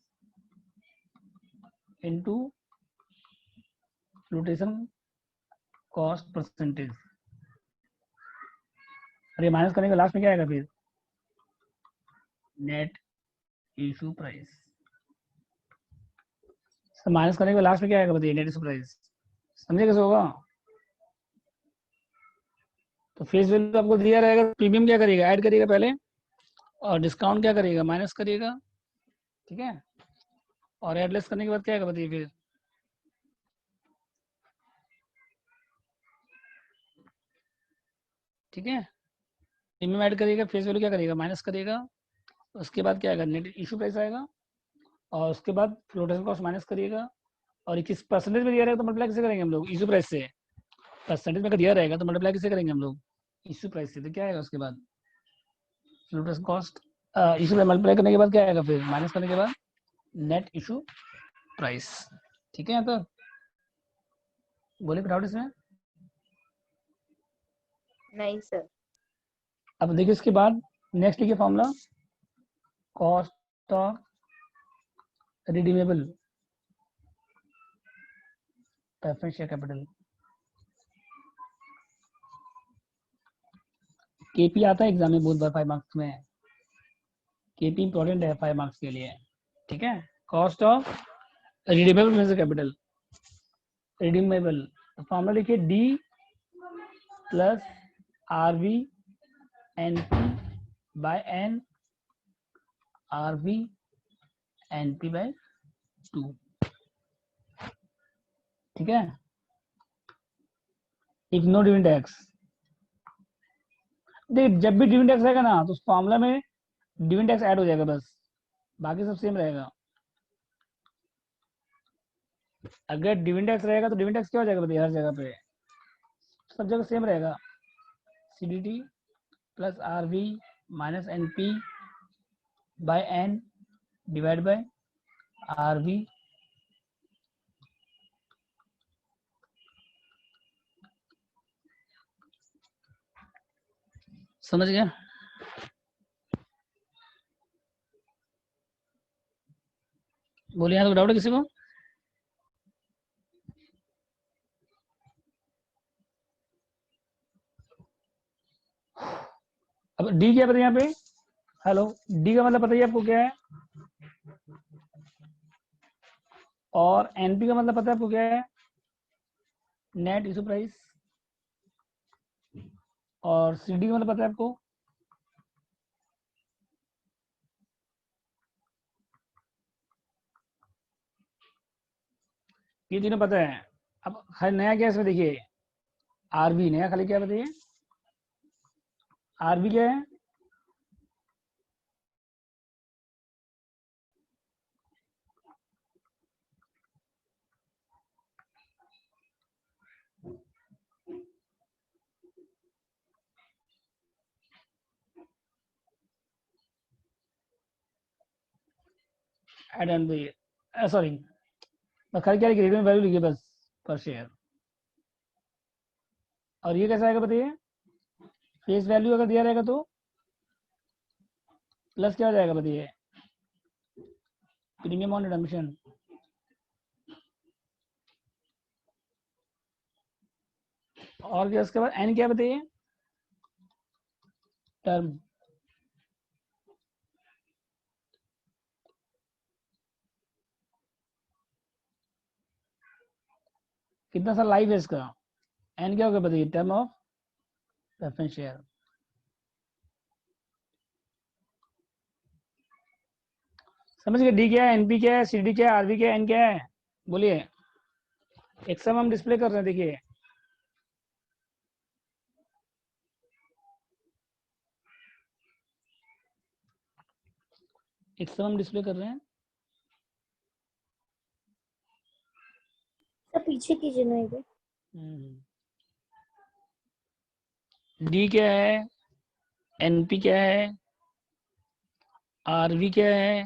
into flotation cost percentage. और ये माइनस करने के लास्ट में क्या आएगा फिर, नेट इशू प्राइस। माइनस करने के लास्ट में क्या आएगा बताइए, नेट इशू प्राइस। समझे कैसे होगा। तो फेस वैल्यू आपको दिया रहेगा, प्रीमियम क्या करेगा, ऐड करिएगा पहले, और डिस्काउंट क्या करिएगा, माइनस करिएगा। ठीक है, और एडलेस करने के बाद क्या आएगा बताइए फिर, ठीक है, प्रीमियम ऐड करिएगा, फेस वैल्यू क्या करिएगा, माइनस करिएगा। उसके बाद क्या आएगा, नेट इशू प्राइस आएगा, और उसके बाद फ्लोटेशन कॉस्ट माइनस करिएगा। और किस परसेंटेज में दिया रहेगा तो मल्टीप्लाई कैसे करेंगे हम लोग, इशू प्राइस से। परसेंटेज में अगर दिया रहेगा तो मल्टीप्लाई कैसे करेंगे हम लोग, इशू प्राइस से। तो क्या आएगा उसके बाद, flotation cost, issue price multiply करने के बाद क्या आएगा फिर, माइनस करने के बाद नेट इशू प्राइस। ठीक है, तो बोले डाउट इसमें। नहीं सर। अब देखिए इसके बाद नेक्स्ट लिखिए formula, cost of redeemable preference share capital. KP आता है एग्जाम में बहुत बार 5 मार्क्स में, केपी इंपॉर्टेंट है 5 मार्क्स के लिए। ठीक है, cost of redeemable preference capital, redeemable formula लिखिए, D plus RV NP by N, RV NP by 2। ठीक है, इग्नोर डिविडेंड टैक्स, देख जब भी डिविडेंड टैक्स रहेगा ना तो उस फॉर्मूला में डिविडेंड टैक्स ऐड हो जाएगा बस, बाकी सब सेम रहेगा। अगर डिविडेंड टैक्स रहेगा तो डिविडेंड टैक्स क्या हो जाएगा बताइए, हर जगह पे सब जगह सेम रहेगा, CDT plus RV minus NP by N divide by RV। समझ गया? बोलिए, यहाँ तो डाउट है किसी को? अब डी क्या पता है यहाँ पे? हेलो, डी का मतलब बताइए आपको क्या है? और एनपी का मतलब पता है आपको क्या है? Net issue price. और सीडी का मतलब पता है आपको? ये तीनों पता है। अब हर नया क्या है इसमें देखिए, आरबी नया खाली क्या बताइए, आरबी क्या है? एड एंड सॉरी, बस खाली क्या लिखिए, वैल्यू लिखिए बस, पर शेयर। और ये कैसा आएगा बताइए? फेस वैल्यू अगर दिया रहेगा तो प्लस क्या हो जाएगा बताइए? Premium on redemption. और क्या उसके बाद एन क्या बताइए? टर्म। कितना सा लाइव है इसका? एन क्या होगा बताइए? Term of preference share. समझ गए? डी क्या है, एनपी क्या है, सीडी क्या है, आरबी क्या है, एन क्या है? बोलिए। एक सम हम डिस्प्ले कर रहे हैं, देखिए एक सम हम डिस्प्ले कर रहे हैं। सर पीछे कीजिए ना इधर। डी क्या है, एनपी क्या है, आरवी क्या है,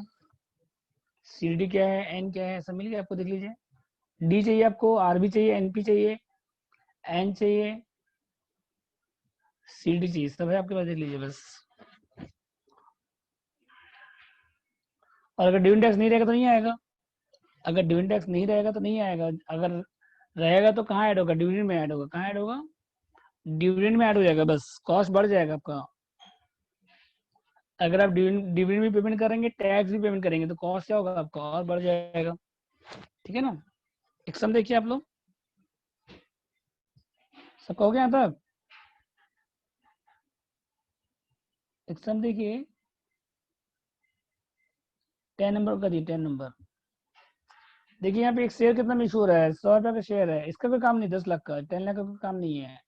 सीडी क्या है, एन क्या है, सब मिल गया आपको? देख लीजिए, डी चाहिए आपको, आरबी चाहिए, एनपी चाहिए, एन चाहिए, सीडी चाहिए, सब है आपके पास, देख लीजिए बस। और अगर डिविडेंड टैक्स नहीं रहेगा तो नहीं आएगा, अगर डिविडेंड टैक्स नहीं रहेगा तो नहीं आएगा, अगर रहेगा तो कहाँ ऐड होगा? डिविडेंड में ऐड होगा। कहाँ ऐड होगा? डिविडेंड में ऐड हो जाएगा, बस कॉस्ट बढ़ जाएगा आपका। अगर आप डिविडेंड भी पेमेंट करेंगे, टैक्स भी पेमेंट करेंगे, तो कॉस्ट क्या होगा आपका? और बढ़ जाएगा। ठीक है ना? एक सम देखिए आप लोग, सबका हो गया यहाँ तक? एक सम देखिए, 10 नंबर का दिए, 10 नंबर। देखिए यहाँ पे एक शेयर कितना में इशू हो रहा है? 100 रुपये का शेयर है, इसका कोई काम नहीं, 10 लाख का, 10 लाख का कोई काम नहीं है।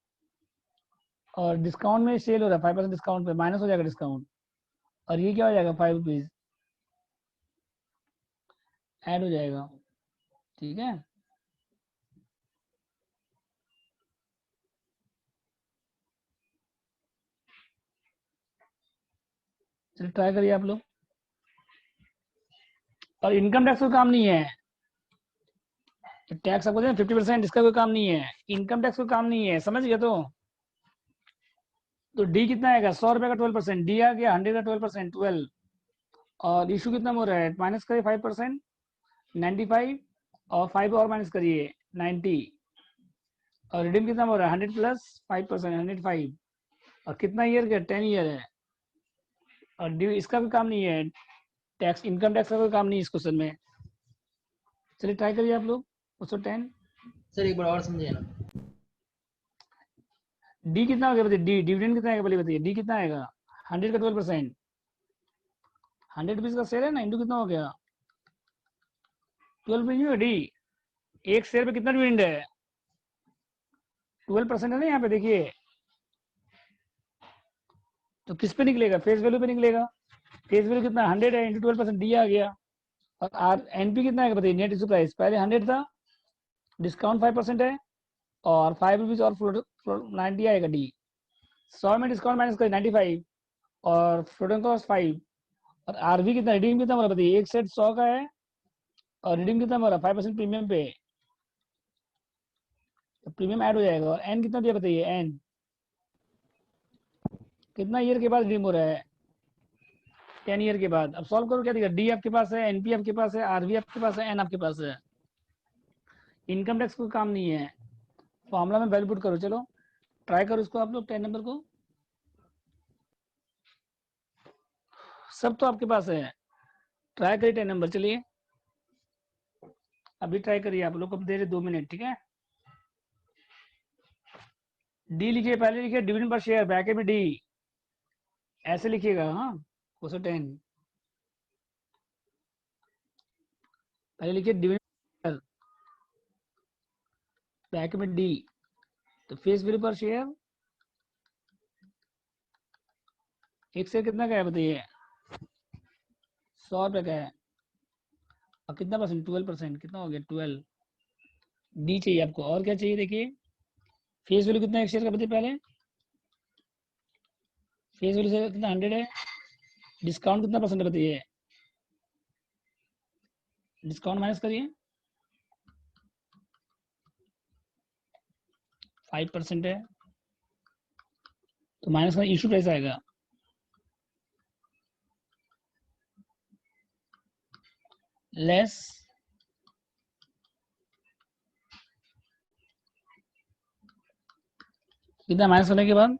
और डिस्काउंट में सेल हो रहा है, 5% डिस्काउंट पे, माइनस हो जाएगा डिस्काउंट। और ये क्या हो जाएगा? 5 रुपीज ऐड हो जाएगा। ठीक है, चलिए ट्राई करिए आप लोग। और इनकम टैक्स का काम नहीं है, टैक्स आपको 50%, इसका कोई काम नहीं है, इनकम टैक्स का काम नहीं है, समझ गए? तो डी कितना आएगा? 100 रुपये का 12%, डी आ गया 100 का 12%, 12। और इशू कितना हो रहा है? माइनस करिए 5%, 95, और 5 और माइनस करिए 90। और रिडीम कितना हो रहा है? 100 प्लस 5%, 105। और कितना ईयर का? 10 ईयर है। और डी इसका भी काम नहीं है, टैक्स, इनकम टैक्स का कोई काम नहीं है इस क्वेश्चन में। चलिए ट्राई करिए आप लोग, 110। सर एक बार और समझिए ना। डी कितना हो गया बताइए? डी डिविडेंड कितना आएगा पहले बताइए? डी कितना आएगा? 100 का 12%, 100 रुपीज का शेयर है ना, इंटू कितना हो गया? 12 में डी, एक शेयर पे कितना डिविडेंड है? 12% है ना यहाँ पे देखिए, तो किस पे निकलेगा? फेस वैल्यू पे निकलेगा। फेस वैल्यू कितना 100 है, इंटू 12% डी आ गया। और आर एनपी कितना है बताइए? नेट इशू प्राइस पहले 100 था, डिस्काउंट 5% है, और 5 रुपीज और 90 आएगा डी। 100 में डिस्काउंट माइनस करें 95, और फ्लोटिंग कॉस्ट 5, और आरवी कितना, रिडीम कितना हमारा बताइए? एक सेट 100 का है, और रिडीम कितना हमारा 5% प्रीमियम पे, तो प्रीमियम ऐड हो जाएगा। और एन कितना दिया बताइए? एन कितना ईयर के बाद रिडीम हो रहा है? 10 ईयर के बाद। अब सॉल्व करो, क्या दिया? डी आपके पास है, एनपी आपके पास है, आरवी आपके पास है, एन आपके पास है। इनकम टैक्स को काम नहीं है, फॉर्मूला में वैल्यू पुट करो। चलो ट्राई करो इसको आप लोग 10 नंबर को। सब तो आपके पास है, ट्राई करिए 10 नंबर। चलिए अभी ट्राई करिए, आप लोग को दे रहे 2 मिनट, ठीक है। डी लिखिए, पहले लिखिए डिविडेंड पर शेयर, ब्रैकेट में डी ऐसे लिखिएगा। हाँ कोसो 10 पहले लिखिए डिविडेंड ब्रैकेट में डी, तो फेस वैल्यू पर शेयर एक शेयर कितना का है बताइए? 100 रुपए का है, और कितना परसेंट? 12%। कितना हो गया? 12। डी चाहिए आपको, और क्या चाहिए देखिए? फेस वैल्यू कितना एक शेयर का बताइए पहले? फेस वैल्यू से कितना 100 है, डिस्काउंट कितना परसेंट बताइए? डिस्काउंट माइनस करिए, 5% है, तो माइनस का इशू प्राइस आएगा, लेस कितना माइनस करने के बाद?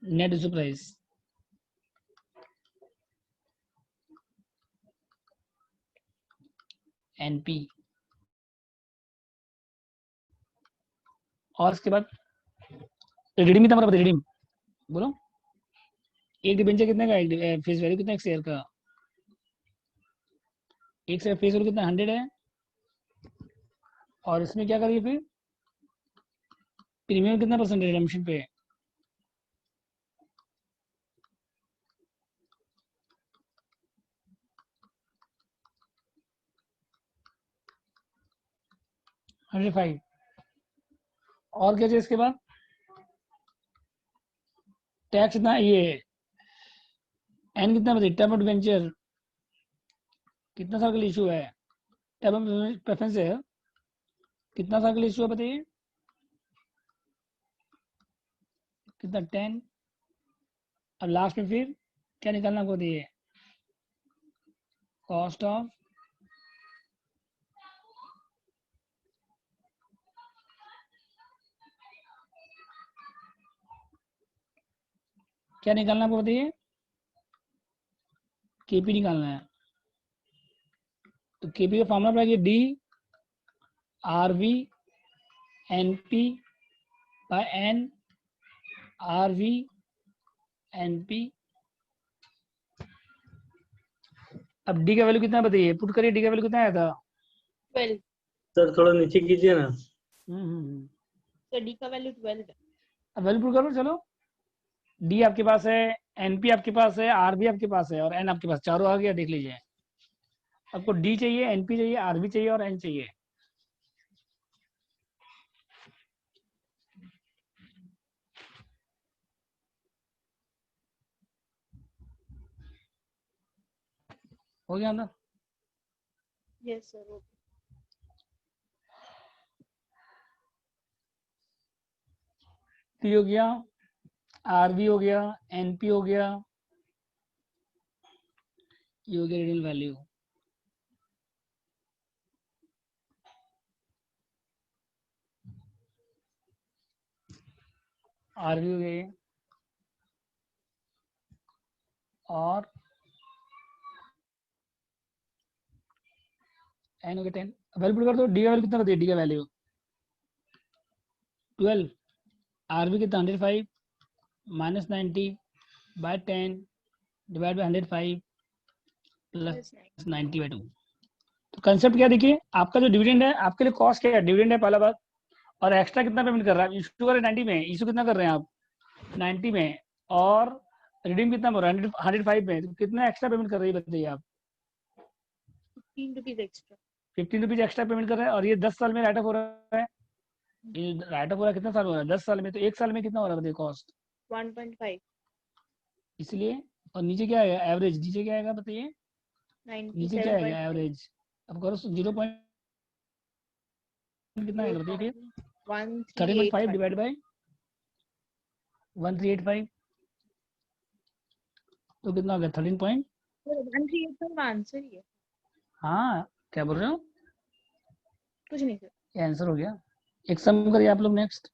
Net issue price, NP. और इसके बाद रिडीम कितना मतलब? रिडीम बोलो, एक डिबेंचर कितने का है? फेस वैल्यू कितना एक शेयर का? एक शेयर फेस वैल्यू कितना 100 है, और इसमें क्या करिए फिर? प्रीमियम कितना परसेंट रिडम्पशन पे? $105। और क्या चाहिए इसके बाद? टैक्स कितना? ये एन कितना बताइए? टर्म ऑफ वेंचर कितना साल के लिए इशू है? टर्म ऑफ प्रेफरेंस है, कितना साल के लिए इशू है बताइए? कितना? 10। अब लास्ट में फिर क्या निकालना को दिए? कॉस्ट ऑफ क्या निकालना आपको बताइए? केपी निकालना है, तो केपी का फॉर्मूला पड़ेगा D R V N P by N R V N P. अब डी का वैल्यू कितना बताइए? पुट करिए, डी का वैल्यू कितना आया था? 12। सर थोड़ा नीचे कीजिए ना। तो डी का वैल्यू 12 है। अब वैल्यू पुट करो। चलो डी आपके पास है, एनपी आपके पास है, आरबी आपके पास है, और एन आपके पास, चारों आ गया। देख लीजिए, आपको डी चाहिए, एनपी चाहिए, आरबी चाहिए, और एन चाहिए। हो गया ना? Yes sir. पी हो गया, आरबी हो गया, एनपी हो गया, ये हो गया रियल वैल्यू। आरबी हो गया ये, और एन हो गया 10। वैल्यू पुट कर दो। डी का वैल्यू कितना बताइए? डी का वैल्यू 12, आरबी कितना 105 minus 90 by 10 divide by 105 plus 90 by 2। तो कंसेप्ट क्या देखिए, आपका जो डिविडेंड है आपके लिए कॉस्ट क्या है? डिविडेंड है पहला बात, और एक्स्ट्रा कितना पेमेंट कर रहा है? इशू कर रहे हैं 90 में, इशू कितना कर रहे हैं आप? 90 में, और रिडीम कितना हो रहा है 105 में, तो कितना एक्स्ट्रा पेमेंट कर रही है बताइए आप? 15 rupees extra. 15 rupees extra payment कर रहा है, और ये 10 साल में राइट ऑफ हो रहा है। ये राइट ऑफ हो रहा है कितना साल हो रहा है? 10 साल में। तो एक साल में कितना हो रहा है बताइए कॉस्ट? 1.5 इसलिए। और नीचे क्या आएगा एवरेज? नीचे क्या आएगा बताइए? नीचे क्या आएगा 97.5 एवरेज? अब करो 0 पॉइंट कितना आएगा बताइए फिर? 13.5 डिवाइड बाय 1385, तो कितना हो गया? 13 पॉइंट। 138 का आंसर ही है। हाँ क्या बोल रहे हो? कुछ नहीं सर। ये आंसर हो गया। एक सम करिए आप लोग नेक्स्ट।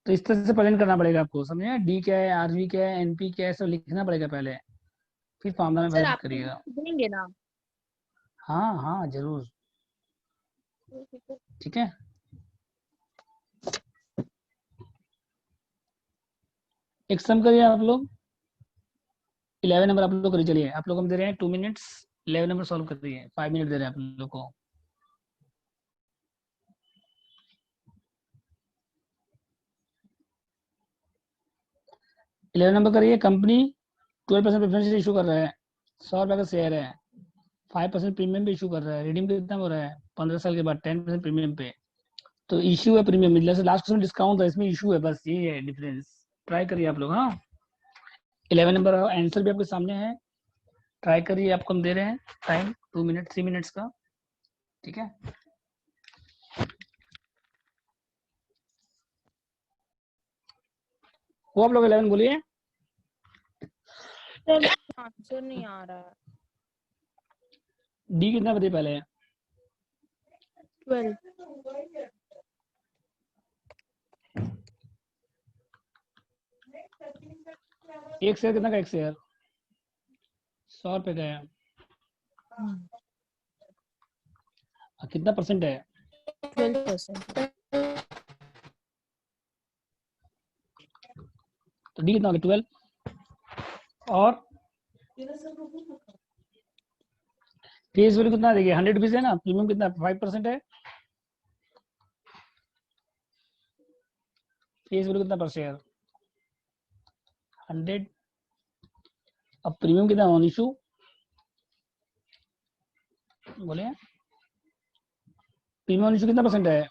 तो इस तरह से प्रेजेंट करना पड़ेगा आपको, समझे? डी क्या है, आरवी क्या है, एनपी क्या है, सब लिखना पड़ेगा पहले, फिर फॉर्मूला में सर प्रेजेंट आप करिएगा। देंगे ना? हाँ हाँ जरूर, ठीक है। एक सम करिए आप लोग। 11 नंबर आप लोग करिए। चलिए आप लोग हम दे रहे हैं 2 मिनट्स, 11 नंबर सॉल्व कर दिए। 5 मिनट दे रहे हैं आप लोग को। इलेवन नंबर करिए। कंपनी 12% प्रेफरेंस इशू कर रहा है, 100 रुपये का शेयर है, 5% प्रीमियम पे इशू कर रहा है। रिडीम कितना हो रहा है? 15 साल के बाद 10% प्रीमियम पे। तो इशू है प्रीमियम, जैसे लास्ट क्वेश्चन डिस्काउंट था, इसमें इशू है, बस यही है डिफरेंस। ट्राई करिए आप लोग। हाँ 11 नंबर आंसर भी आपके सामने है, ट्राई करिए। आपको हम दे रहे हैं टाइम 2 मिनट 3 मिनट्स का, ठीक है। वो आप लोग 11 बोलिए। सर आंसर नहीं आ रहा है। डी कितना बताइए पहले? 12। एक शेयर कितना का? एक शेयर 100 रुपए का है। कितना परसेंट है? 12%। तो डी कितना हो गया? 12। और फेस वैल्यू कितना देखिए? 100 रुपीज है ना। प्रीमियम कितना? 5% है। फेस वैल्यू कितना पर शेयर? 100। अब प्रीमियम कितना ऑन इशू बोले? प्रीमियम ऑन इशू कितना परसेंट है?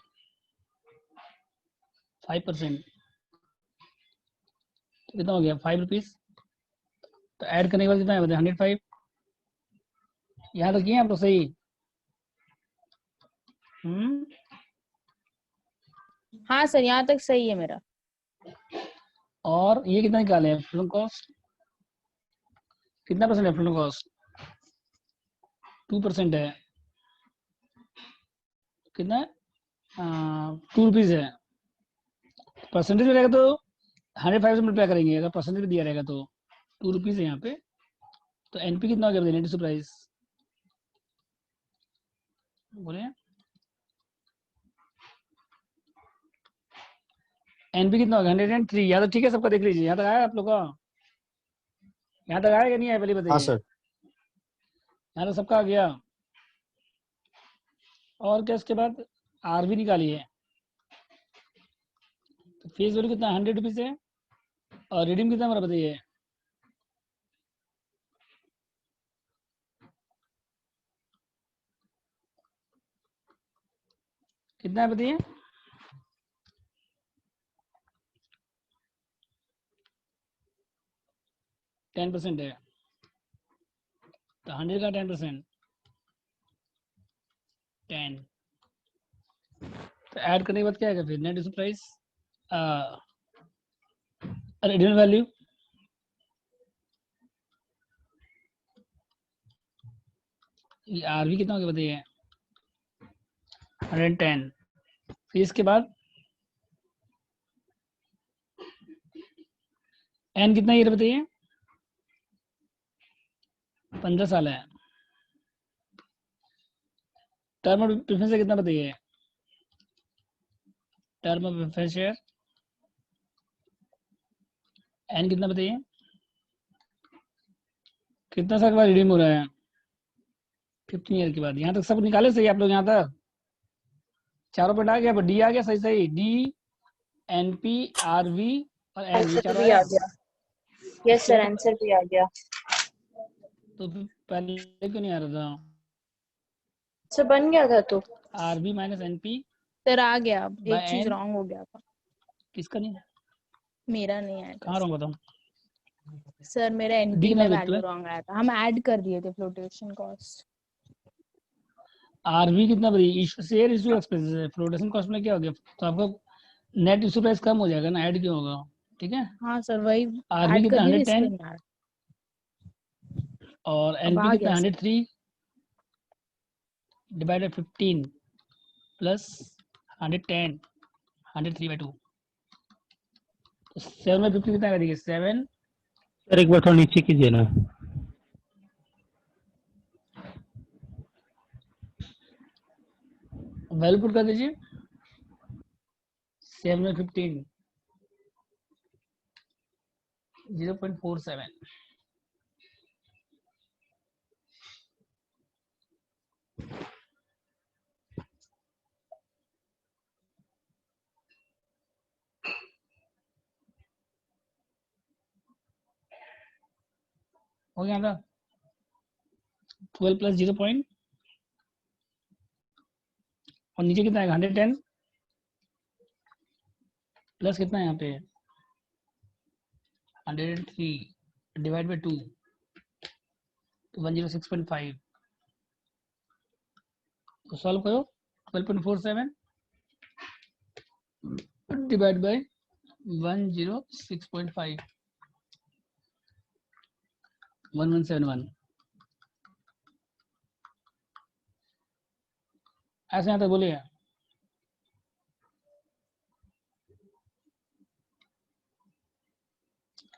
5%। तो कितना हो गया? 5 रुपीज। तो ऐड करने के बाद कितना है बताइए? 105। यहाँ तक किए आप तो सही। हाँ सर यहाँ तक सही है मेरा। और ये कितना निकाले हैं? फ्लोटिंग कॉस्ट कितना परसेंट है? फ्लोटिंग कॉस्ट 2% है। कितना है? 2 रुपीज है। परसेंटेज में रहेगा तो 105 से मल्टीप्लाई करेंगे, अगर परसेंटेज में दिया रहेगा तो 2 रुपीज है यहाँ पे। तो एनपी कितना हो गया? नेट इशू प्राइस बोले? एनपी कितना हो गया? 103। यहाँ तक ठीक है सबका? देख लीजिए यहाँ तक आया आप लोग का? यहाँ तक आया कि नहीं आया पहले हाँ बताइए। सर। यहाँ तक सबका आ गया। और क्या इसके बाद? आरबी निकालिए। तो फेस वैल्यू कितना? 100 रुपीज है। और रिडीम कितना हमारा बताइए? कितना है बताइए? टेन परसेंट है। तो 100 का 10%, 10। तो ऐड करने के बाद क्या आएगा फिर? Net issue price, redeem value, RV कितना हो गया बताइए? 110। फिर इसके बाद एन कितना ईयर बताइए? 15 साल है। टर्म ऑफ प्रेफरेंस कितना बताइए? Term of preference share N कितना बताइए? कितना साल के बाद रिडीम हो रहा है? 15 ईयर के बाद। यहाँ तक सब निकाले सही आप लोग? यहाँ तक चारों पॉइंट आ गया, डी आ गया सही सही। डी, एनपी, आरवी, और एंड, ये आंसर चारों भी आ आया। गया। यस सर, आंसर भी आ गया। तो फिर पहले क्यों नहीं आ रहा था? सर बन गया था तो। RB माइनस NP सर आ गया, अब एक बाय चीज N, रॉन्ग हो गया था, किसका नहीं? मेरा नहीं आया था कहाँ रॉन्ग बताऊँ? सर, मेरा D एनपी कितना में देखते वैल्यू हैं? रॉन्ग आया था, हम ऐड कर दिए थे फ्लोटेशन कॉस्ट। RB कितना बड़ी इशू, शेयर इशू एक्सपेंसेस है, फ्लोटेशन कॉस्ट में क्या हो गया? तो आपका नेट इशू प्राइस कम हो जाएगा ना, ऐड क्यों होगा? ठीक है। हाँ सर, वही RB ऐड कर कितना दिए थे, इसलिए 110 नहीं आ रहा। और अब NP आ कितना गया सर। 103 डिवाइड बाय 15 प्लस 110, 103/2, तो 7 में 50 कितना करेंगे? 7। सर एक बार थोड़ा नीचे कीजिए ना। वैल्यू पुट कर दीजिए। 7 में 15 0.47। हो गया ना? 12 प्लस 0 पॉइंट और नीचे कितना है? 110 प्लस कितना है यहाँ पे? 103 डिवाइड बाय 2 तो 106.5। तो सॉल्व करो। 12.47 डिवाइड बाय 106.5, 1171। ऐसे यहाँ तक बोलिए।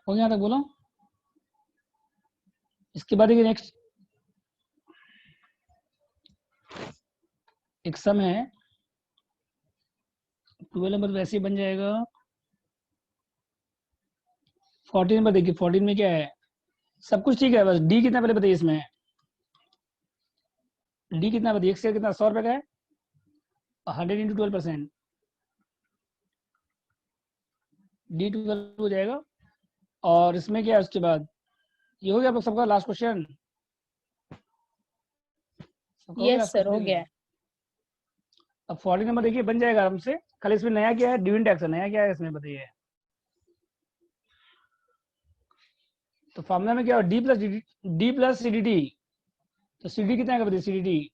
हो गया यहाँ तक बोलो। इसके बाद देखिए नेक्स्ट एक सम है। 12 नंबर वैसे ही बन जाएगा। 14 नंबर देखिए, 14 में क्या है? सब कुछ ठीक है, बस डी कितना पहले बताइए इसमें। डी कितना बताइए? एक शेयर कितना? 100 रुपए का है। 100 इंटू 12%, डी 12 हो जाएगा। और इसमें क्या है उसके बाद? ये हो गया आप लोग सबका लास्ट क्वेश्चन? सबका हो गया यस लास्ट सर, हो क्वेश्चन? गया है। अब 40 नंबर देखिए बन जाएगा आराम से। खाली इसमें नया क्या है? डिविडेंड टैक्स है। नया क्या है इसमें बताइए? तो फॉर्मूला में क्या हो? D plus CDT। तो CD कितना है बताइए? CDT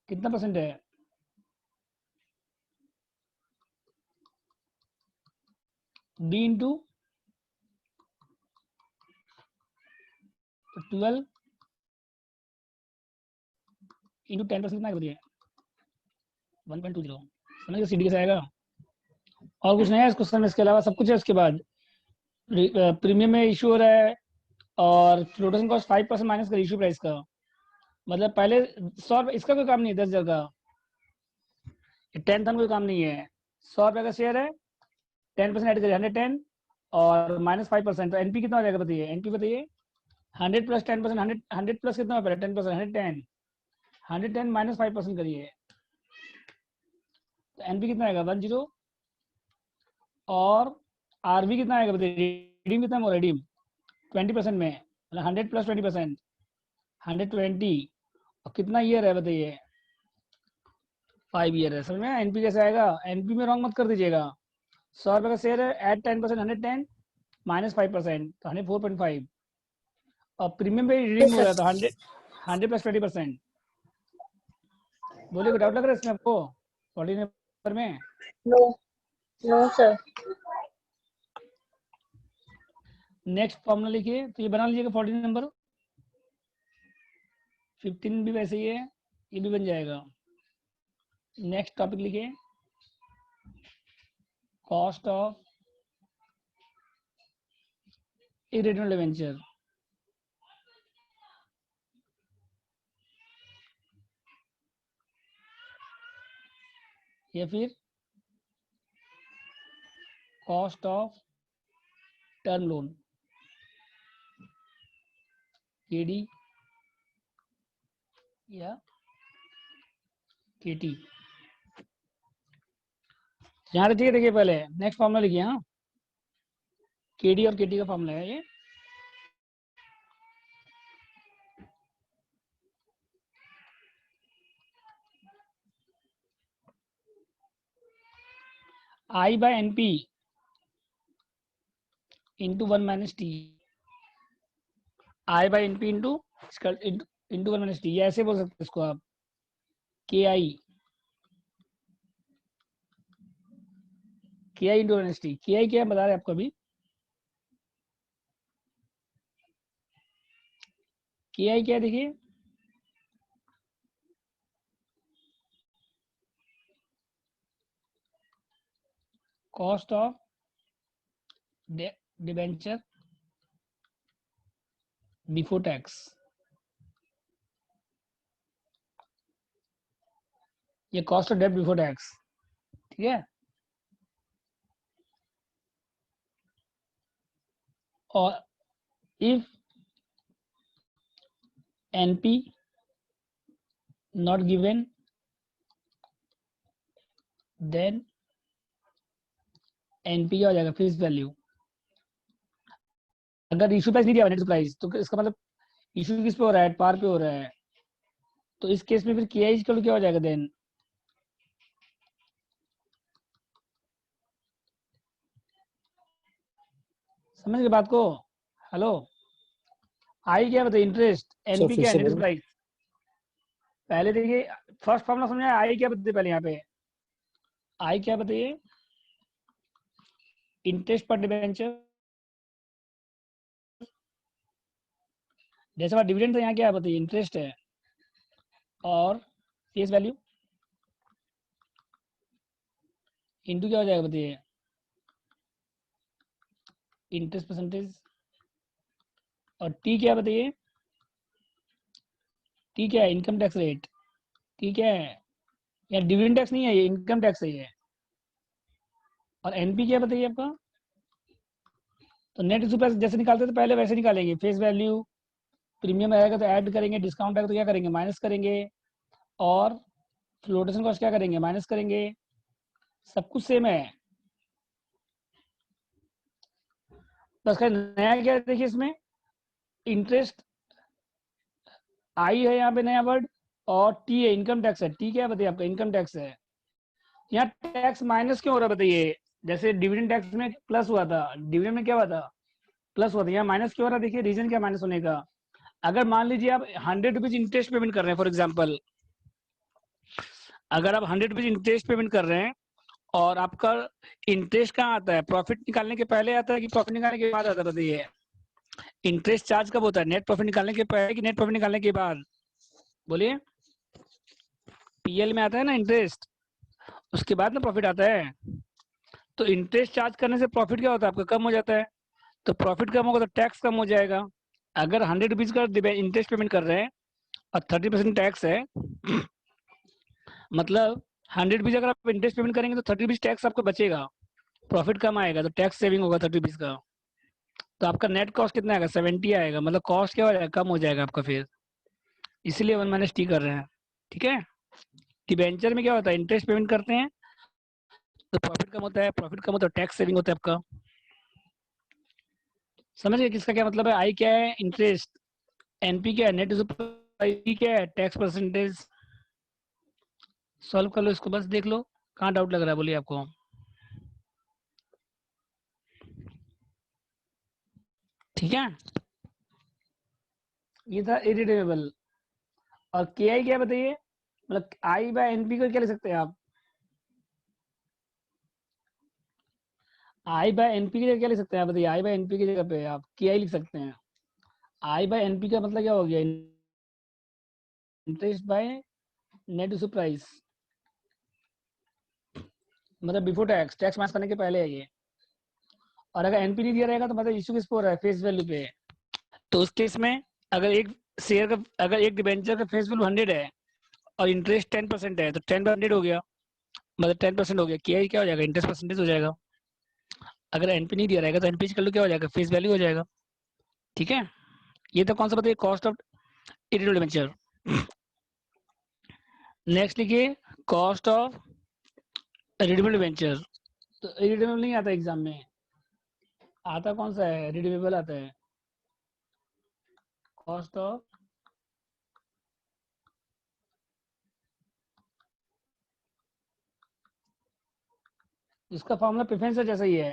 कितना परसेंट है? डी इंटू 12 इंटू 10% कितना है बताइए? 1.20। समझ गए? CD कैसे आएगा? और कुछ नहीं है इस क्वेश्चन में, इसके अलावा सब कुछ है। उसके बाद प्रीमियम में इशू हो रहा है और फ्लोटेशन कॉस्ट 5% माइनस कर इशू प्राइस का। मतलब पहले 100 इसका कोई काम नहीं है। 10,000 का 10,000 कोई काम नहीं है। 100 रुपये का शेयर है, 10% ऐड करिए 110 और माइनस 5%, तो एनपी कितना हो जाएगा बताइए? एनपी बताइए। 100 प्लस 10%, 100 प्लस कितना पहले? 10%, 110, 110 माइनस 5% करिए तो एनपी कितना आएगा? 10। और आरबी कितना आएगा बताइए? रिडीम कितना होगा? रिडीम 20% में, मतलब 100 प्लस 20%, 120। और कितना ईयर है बताइए? 5 ईयर है। समझ में? एनपी कैसे आएगा? एनपी में रॉन्ग मत कर दीजिएगा। 100 रुपये का शेयर है, एट 10%, 110 माइनस 5%, तो 104.5। और प्रीमियम पे रिडीम हो रहा है तो 100 प्लस 20%। बोलिए, कोई डाउट लग रहा है इसमें आपको 14 नंबर में? No, no sir. Next formula लिखिए, तो ये बना लीजिएगा 14 नंबर। 15 भी वैसे ही है, ये भी बन जाएगा। नेक्स्ट टॉपिक लिखिए, कॉस्ट ऑफ इरेडियल डिवेंचर। या फिर cost of term loan, KD या केटी। यहाँ देखिए देखिए पहले नेक्स्ट फॉर्मूला लिखिए। हाँ, केडी और केटी का फॉर्मूला है ये। I by N P into 1 minus T, I by N P into 1 minus T, ऐसे बोल सकते हैं इसको आप, के आई इंटू 1 माइनस टी। के आई क्या बता रहे हैं आपको अभी, के आई क्या देखिए, cost of debenture before tax, ये cost of debt before tax, ठीक है। और if NP not given then NP क्या हो जाएगा, फेस वैल्यू। अगर इशू प्राइस नहीं दिया नेट प्राइस, तो इसका मतलब इशू किस पे हो रहा है, पार पे हो रहा है, तो इस केस में फिर के आई क्या हो जाएगा देन, समझ गए बात को। हेलो, आई क्या बताइए, इंटरेस्ट, एनपी क्या, नेट प्राइस। पहले देखिए फर्स्ट फॉर्मूला समझा, आई क्या बताइए पहले यहाँ पे, आई क्या बताइए, इंटरेस्ट पर डिबेंचर, जैसे बात डिविडेंड, तो यहाँ क्या है बताइए, इंटरेस्ट है और फेस वैल्यू इंटू क्या हो जाएगा बताइए, इंटरेस्ट परसेंटेज, और टी क्या बताइए, टी क्या है, इनकम टैक्स रेट, टी क्या है, या डिविडेंड टैक्स नहीं है, ये इनकम टैक्स है ये। और एनपी क्या बताइए आपका, तो नेट इशू प्राइस जैसे निकालते थे पहले वैसे निकालेंगे, फेस वैल्यू, प्रीमियम आएगा तो ऐड करेंगे, डिस्काउंट आएगा तो क्या करेंगे, माइनस करेंगे, और फ्लोटेशन कॉस्ट क्या करेंगे, माइनस करेंगे, सब कुछ सेम है। बस नया क्या है देखिए इसमें, इंटरेस्ट आई है यहाँ पे नया वर्ड, और टी है इनकम टैक्स है, टी क्या है बताइए आपका, इनकम टैक्स है। यहाँ टैक्स माइनस क्यों हो रहा है बताइए, जैसे डिविडेंड टैक्स में प्लस हुआ था, डिविडेंड में क्या हुआ था, प्लस हुआ था, यहाँ माइनस क्यों हो रहा है, देखिए रीजन क्या माइनस होने का। अगर मान लीजिए आप 100 रुपीज इंटरेस्ट पेमेंट कर रहे हैं फॉर एग्जाम्पल, अगर आप 100 रुपीज इंटरेस्ट पेमेंट कर रहे हैं और आपका इंटरेस्ट कहाँ आता है, प्रॉफिट निकालने के पहले आता है कि प्रॉफिट निकालने के बाद आता है बताइए, इंटरेस्ट चार्ज कब होता है, नेट प्रॉफिट निकालने के पहले कि नेट प्रॉफिट निकालने के बाद, बोलिए। पीएल में आता है ना इंटरेस्ट, उसके बाद ना प्रॉफिट आता है। तो इंटरेस्ट चार्ज करने से प्रॉफिट क्या होता है आपका, कम हो जाता है, तो प्रॉफिट कम होगा तो टैक्स कम हो जाएगा। अगर 100 रुपीज का इंटरेस्ट पेमेंट कर रहे हैं और 30% टैक्स है, मतलब 100 रुपीज अगर आप इंटरेस्ट पेमेंट करेंगे तो 30 रुपीज टैक्स आपको बचेगा, प्रॉफिट कम आएगा तो टैक्स सेविंग होगा 30 रुपीज का, तो आपका नेट कॉस्ट कितना आएगा, 70 आएगा, मतलब कॉस्ट क्या हो जाएगा, कम हो जाएगा आपका फिर, इसीलिए 1 माइनस टी कर रहे हैं, ठीक है। डिबेंचर में क्या होता है, इंटरेस्ट पेमेंट करते हैं तो प्रॉफिट कम होता है, प्रॉफिट कम होता है टैक्स सेविंग होता है आपका, समझ गए किसका क्या मतलब है। आई क्या है, इंटरेस्ट, एनपी क्या है, नेट क्या है, टैक्स परसेंटेज। सॉल्व कर लो इसको, बस देख लो कहाँ डाउट लग रहा है, बोलिए आपको। ठीक है, ये था इरिडेबल। और के आई क्या बताइए, मतलब आई बाय एनपी को क्या लिख सकते हैं आप, आई बाय एनपी की जगह क्या लिख सकते हैं आप बताइए, आई बाय एनपी की जगह पे आप के आई लिख सकते हैं। आई बाय एनपी का मतलब क्या हो गया, interest by net issue price, मतलब बिफोर टैक्स, टैक्स माइनस करने के पहले है ये। और अगर एनपी नहीं दिया रहेगा तो मतलब इशू किस पे हो रहा है, फेस वैल्यू पे। तो उस केस में अगर एक शेयर का, अगर एक डिबेंचर का फेस वैल्यू 100 है और इंटरेस्ट 10% है तो 10/100 हो गया, मतलब 10% हो गया, के क्या हो जाएगा, इंटरेस्ट परसेंटेज हो जाएगा। अगर एनपी नहीं दिया रहेगा तो एनपी कर लो क्या हो जाएगा, फेस वैल्यू हो जाएगा, ठीक है। ये तो कौन सा बताइए, कॉस्ट ऑफ इरिडेबल डिबेंचर। नेक्स्ट लिखिए कॉस्ट ऑफ रिडीमेबल डिबेंचर, तो इरिडेमेबल नहीं आता एग्जाम में, आता कौन सा है, रिडीमेबल आता है। कॉस्ट ऑफ इसका फॉर्मूला प्रेफरेंस जैसा ही है,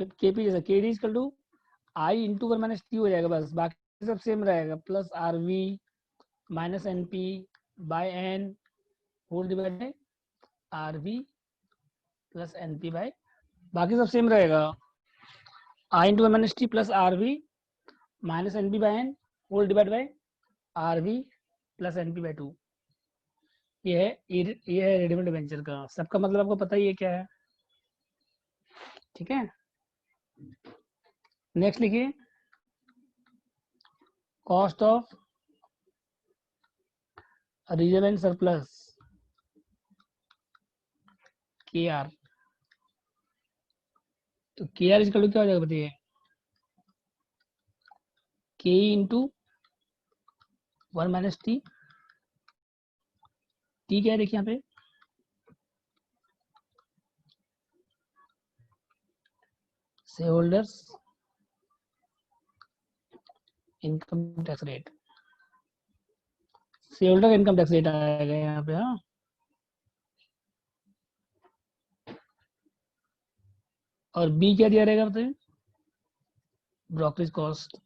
केपी जैसा, KD equal to I into 1 minus T हो जाएगा बस, बाकी सब सेम रहेगा, plus R V minus N P by N whole divide by R V plus N P by, बाकी सब सेम रहेगा, I into 1 minus T plus R V minus N P by N whole divide by R V plus N P by 2। ये है रेडीमेड डिबेंचर का, सबका मतलब आपको पता ही है क्या है, ठीक है। नेक्स्ट लिखिए, cost of reserve and surplus के आर, तो के आर इसका क्या हो जाएगा बताइए, के इंटू 1 माइनस टी, टी क्या है देखिए यहाँ पे, share holders income tax rate, share holder income tax rate आएगा यहाँ पे। हाँ, और बी क्या दिया रहेगा बताइए, ब्रोकरेज कॉस्ट,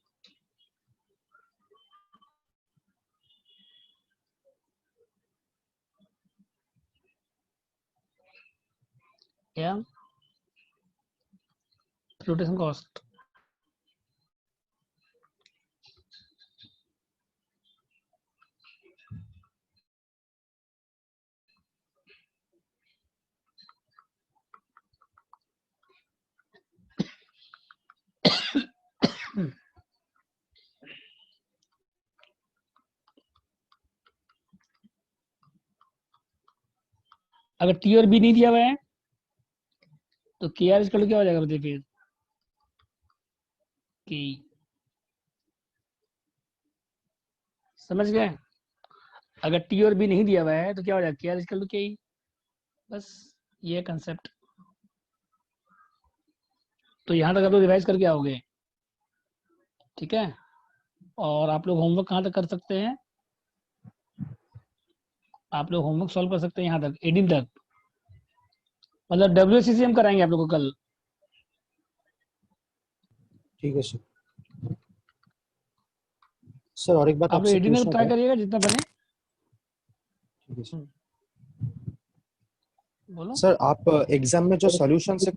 या फ्लोटेशन कॉस्ट, अगर टी और बी नहीं दिया हुआ है तो के आर इसका क्या हो जाएगा बताइए फिर, के, समझ गए। अगर टी और बी नहीं दिया हुआ है तो क्या हो जाएगा, के आर इसका क्या ही, बस ये कंसेप्ट। तो यहाँ तक आप लोग रिवाइज करके आओगे, ठीक है। और आप लोग होमवर्क कहाँ तक कर सकते हैं, आप लोग होमवर्क सॉल्व कर सकते हैं यहाँ तक 18 तक, मतलब WCC हम कराएंगे आप लोग को कल, ठीक है सर। सर और एक बात आप लोग आपसे 18 तक पूछना ट्राई था। करिएगा जितना बने। ठीक है सर। बोलो। सर आप एग्जाम में जो सॉल्यूशन से